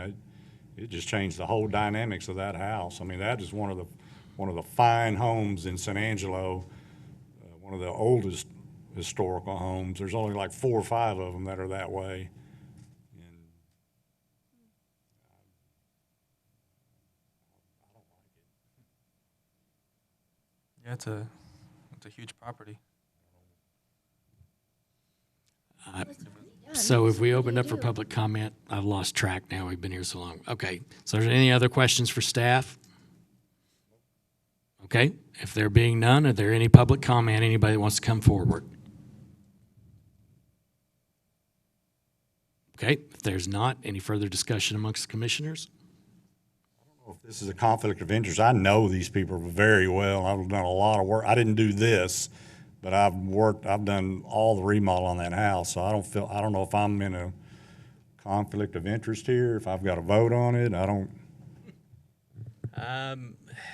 It just changed the whole dynamics of that house. I mean, that is one of the fine homes in San Angelo, one of the oldest historical homes. There's only like 4 or 5 of them that are that way. Yeah, it's a huge property. So if we opened up for public comment, I've lost track now. We've been here so long. Okay, so is there any other questions for staff? Okay, if there being none, are there any public comment, anybody that wants to come forward? Okay, if there's not, any further discussion amongst the commissioners? If this is a conflict of interest, I know these people very well. I've done a lot of work. I didn't do this, but I've done all the remodel on that house, so I don't know if I'm in a conflict of interest here, if I've got to vote on it. I don't.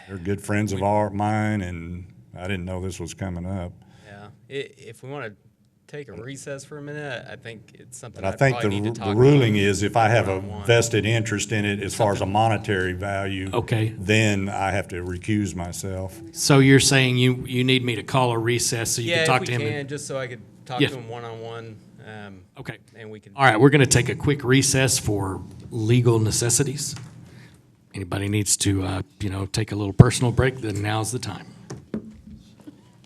They're good friends of mine, and I didn't know this was coming up. Yeah, if we want to take a recess for a minute, I think it's something But I I'd think probably need to the talk ruling about is if I have a one-on-one. vested interest in it as far as a monetary value, Okay. then I have to recuse myself. So you're saying you need me to call a recess so you Yeah, can talk if to we him? can, just so I could talk Yeah. to him one-on-one. Okay. And we can. All right, we're going to take a quick recess for legal necessities. Anybody needs to, take a little personal break, then now's the time.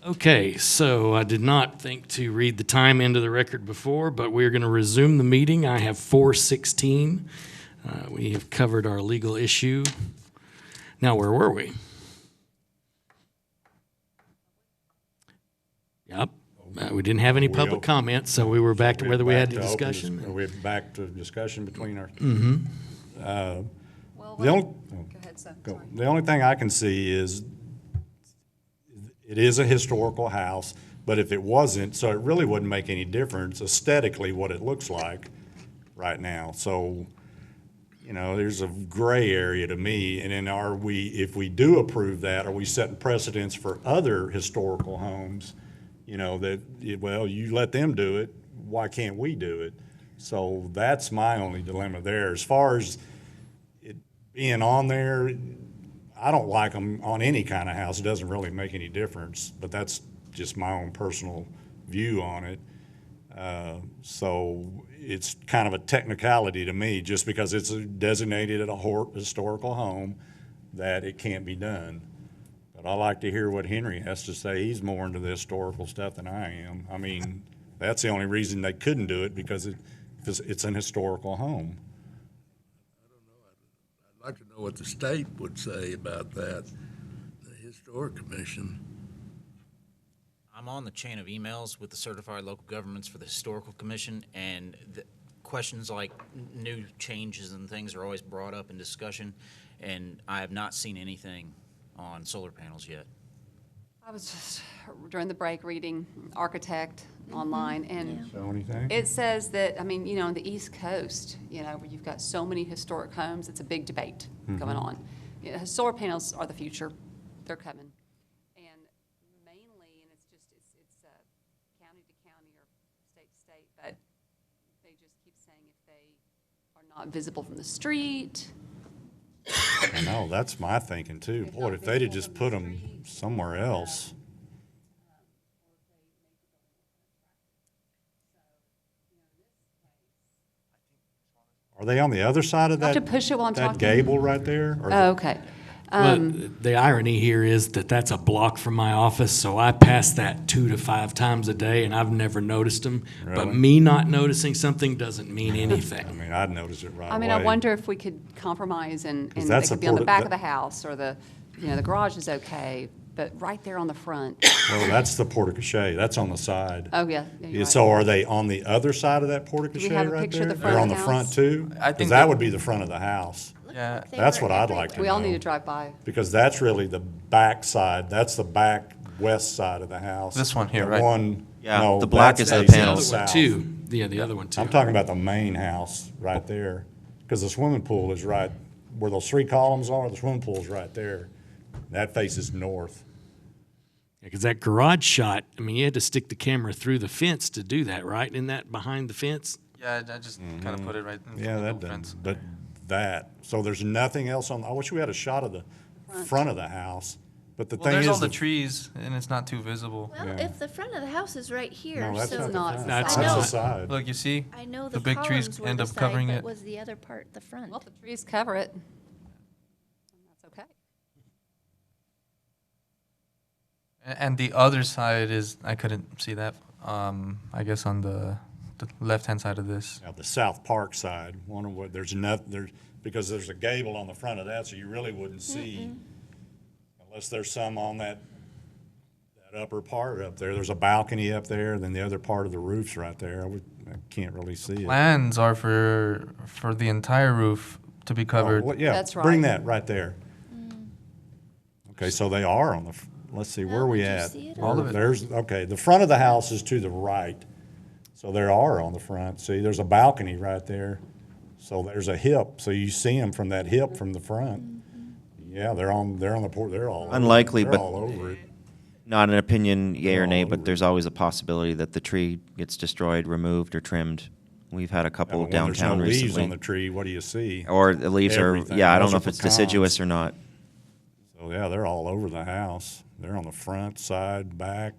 Okay, so I did not think to read the time into the record before, but we're going to resume the meeting. I have 4:16. We have covered our legal issue. Now, where were we? Yep, we didn't have any public comment, so we were back to whether we had the discussion. Are we back to discussion between our? Mm-hmm. Go ahead, Seth. The only thing I can see is it is a historical house, but if it wasn't, so it really wouldn't make any difference aesthetically what it looks like right now. So, there's a gray area to me. And then if we do approve that, are we setting precedents for other historical homes? You let them do it, why can't we do it? So that's my only dilemma there. As far as it being on there, I don't like them on any kind of house. It doesn't really make any difference, but that's just my own personal view on it. So it's kind of a technicality to me, just because it's designated at a historical home, that it can't be done. But I like to hear what Henry has to say. He's more into the historical stuff than I am. I mean, that's the only reason they couldn't do it, because it's an historical home. I'd like to know what the state would say about that, the Historic Commission. I'm on the chain of emails with the certified local governments for the Historical Commission, and the questions like new changes and things are always brought up in discussion, and I have not seen anything on solar panels yet. I was just during the break reading Architect online, and So anything? it says that, on the East Coast, where you've got so many historic homes, it's a big debate going on. Solar panels are the future. They're coming. And mainly, and it's county to county or state to state, but they just keep saying if they are not visible from the street. I know, that's my thinking too. Boy, if they'd have just put them somewhere else. Are they on the other side of I have that, to push it while I'm that talking. gable right there? Or Oh, okay. The irony here is that that's a block from my office, so I pass that 2 to 5 times a day, and I've never noticed them. But Really? me not noticing something doesn't mean anything. I mean, I'd notice it right away. I wonder if we could compromise and 'Cause they that's could a be on the porta- back that- of the house, or the garage is okay, but right there on the front. Well, that's the porte-cochere. That's on the side. Oh, yeah. Yeah, you're right. So are they on the other side of that porte-cochere have a right picture of there? the front They're of on the the front house? too? I think Because that- that would be the front of the house. Yeah. They That's were what I'd like to know. We all need to drive by. Because that's really the back side, that's the back west side of the house. This one here, The right? one, Yeah, no, the black that's is the facing panels. The other one south. too. Yeah, the other one too. I'm talking about the main house right there, because the swimming pool is right, where those 3 columns are, the swimming pool's right there. That faces north. Because that garage shot, I mean, you had to stick the camera through the fence to do that, right? Isn't that behind the fence? Yeah, I just kind of put it right in Yeah, front that of the fence. doesn't, but that, so there's nothing else on, I wish we had a shot of the front of the house, but the Well, thing there's is. all the that- trees, and it's not too visible. Well, Yeah. if the front of the house is right here, No, that's so. not the front. That's I That's know, the side. Look, you see? I know The the big trees columns were end the up side, covering but it. was the other part the front? Well, the trees cover it. That's okay. And the other side is, I couldn't see that, I guess on the left-hand side of this. Now, the South Park side, one of what, there's because there's a gable on the front of that, so you really wouldn't see, unless there's some on that upper part up there. There's a balcony up there, and then the other part of the roof's right there. I can't really see it. Plans are for the entire roof to be covered. Oh, yeah, That's bring right. that right there. Okay, so they are on the, let's see, where are we would you at? see it? All of it. There's, okay, the front of the house is to the right, so there are on the front. See, there's a balcony right there. So there's a hip, so you see them from that hip from the front. Yeah, they're on the port, they're all over it. Unlikely, They're but all over it. not an opinion, yea or nay, all but over there's always a possibility that the tree gets destroyed, removed, or trimmed. We've had a Yeah, couple but when there's no downtown leaves recently. on the tree, what do you see? Or the leaves are, Everything. yeah, I don't Those know are if it's pecans. deciduous or not. So, yeah, they're all over the house. They're on the front, side, back.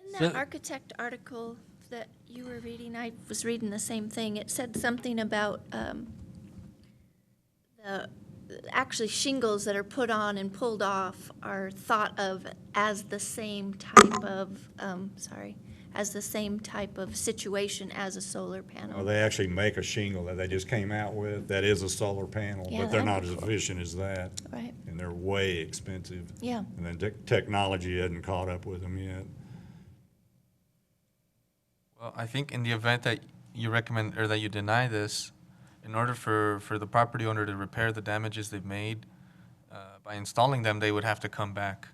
In that architect article that you were reading, I was reading the same thing. It said something about the actually shingles that are put on and pulled off are thought of as the same type of as the same type of situation as a solar panel. Well, they actually make a shingle that they just came out with that is a solar panel, Yeah, but they're not that'd as be cool. efficient as that. Right. And they're way expensive. Yeah. And then technology hadn't caught up with them yet. Well, I think in the event that you recommend, or that you deny this, in order for the property owner to repair the damages they've made, by installing them, they would have to come back.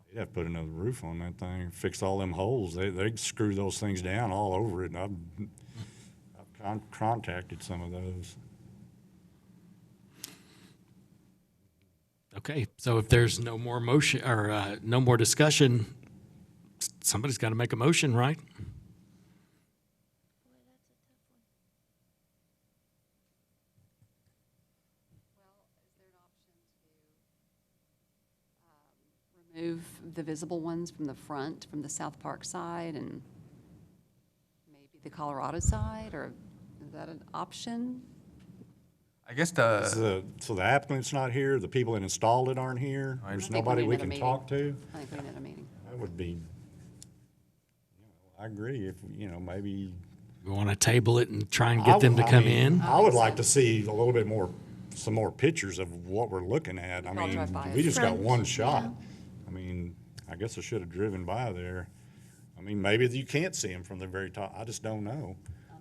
You'd have to put another roof on that thing, fix all them holes. They screw those things down all over it. And I've contacted some of those. Okay, so if there's no more motion, or no more discussion, somebody's got to make a motion, right? Remove the visible ones from the front, from the South Park side, and maybe the Colorado side, or is that an option? I guess So the applicant's not here, the people that installed it aren't here, I there's think we nobody need we another can talk to? meeting. I think we need a meeting. That would be, I agree, if, maybe. We want to table it and try and get them to come in. I would like to see a little bit more, some more pictures of what we're looking at. I I'll mean, drive by we it. just got Front, one shot. yeah. I mean, I guess I should have driven by there. I mean, maybe you can't see them from the very top. I just don't know.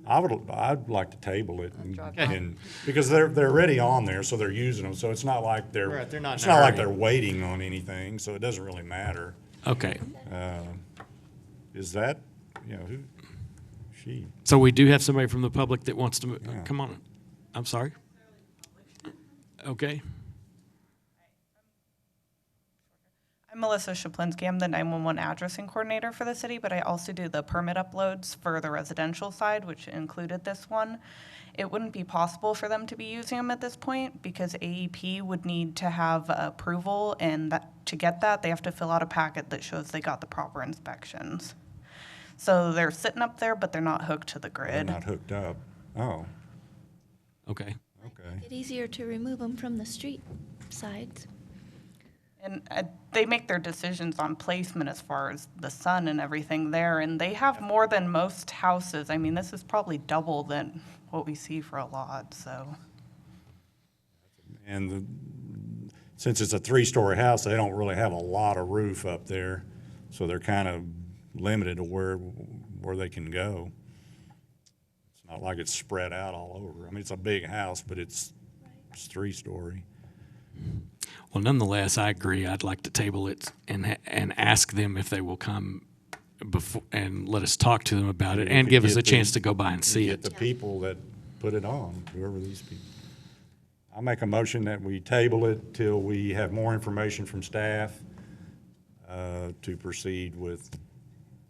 I'd like to table it and because they're already on there, so they're using them. So it's not like Right, they're not it's in a not like hurry. they're waiting on anything. So it doesn't really matter. Okay, Is that, who? She. so we do have somebody from the public that wants to, come on. I'm sorry. Okay. I'm Melissa Shaplinsky. I'm the 911 addressing coordinator for the city, but I also do the permit uploads for the residential side, which included this one. It wouldn't be possible for them to be using them at this point because AEP would need to have approval, and to get that, they have to fill out a packet that shows they got the proper inspections. So they're sitting up there, but they're not hooked to the They're grid. not hooked up. Oh, Okay. okay. It's easier to remove them from the street sides. And they make their decisions on placement as far as the sun and everything there, and they have more than most houses. I mean, this is probably double than what we see for a lot, so. And since it's a 3-story house, they don't really have a lot of roof up there, so they're kind of limited to where they can go. It's not like it's spread out all over. I mean, it's a big house, but it's 3-story. Well, nonetheless, I agree. I'd like to table it and ask them if they will come before and let us talk to them about it and give us a chance to go by and see Get it. the people that put it on, whoever these people. I make a motion that we table it till we have more information from staff to proceed with.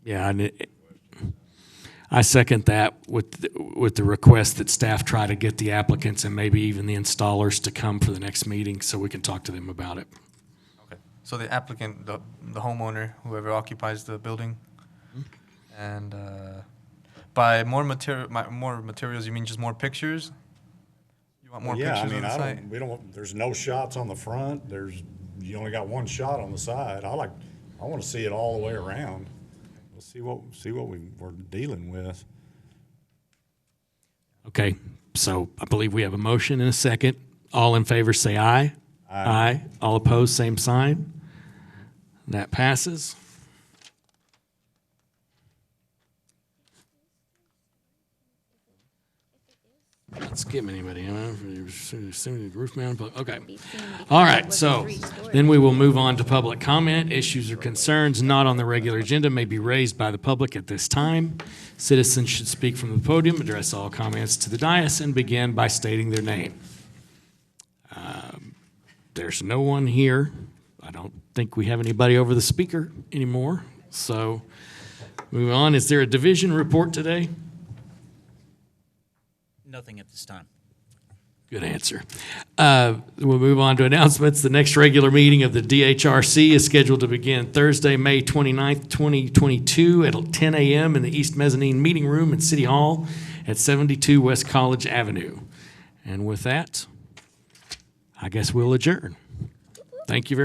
Yeah, I second that with the request that staff try to get the applicants and maybe even the installers to come for the next meeting so we can talk to them about it. Okay. So the applicant, the homeowner, whoever occupies the building, and by more materials, you mean just more pictures? You want more Yeah, I pictures mean, on the site? there's no shots on the front. You only got one shot on the side. I want to see it all the way around. Let's see what we're dealing with. Okay, so I believe we have a motion and a second. All in favor say aye. Aye. All opposed, same sign. That passes. Not skip anybody, roof mount, okay. All right, so then we will move on to public comment. Issues or concerns not on the regular agenda may be raised by the public at this time. Citizens should speak from the podium, address all comments to the dais, and begin by stating their name. There's no one here. I don't think we have anybody over the speaker anymore. So move on. Is there a division report today? Nothing at this time. Good answer. We'll move on to announcements. The next regular meeting of the DHRC is scheduled to begin Thursday, May 29th, 2022 at 10 a.m. in the East Mezzanine Meeting Room at City Hall at 72 West College Avenue. And with that, I guess we'll adjourn. Thank you very much.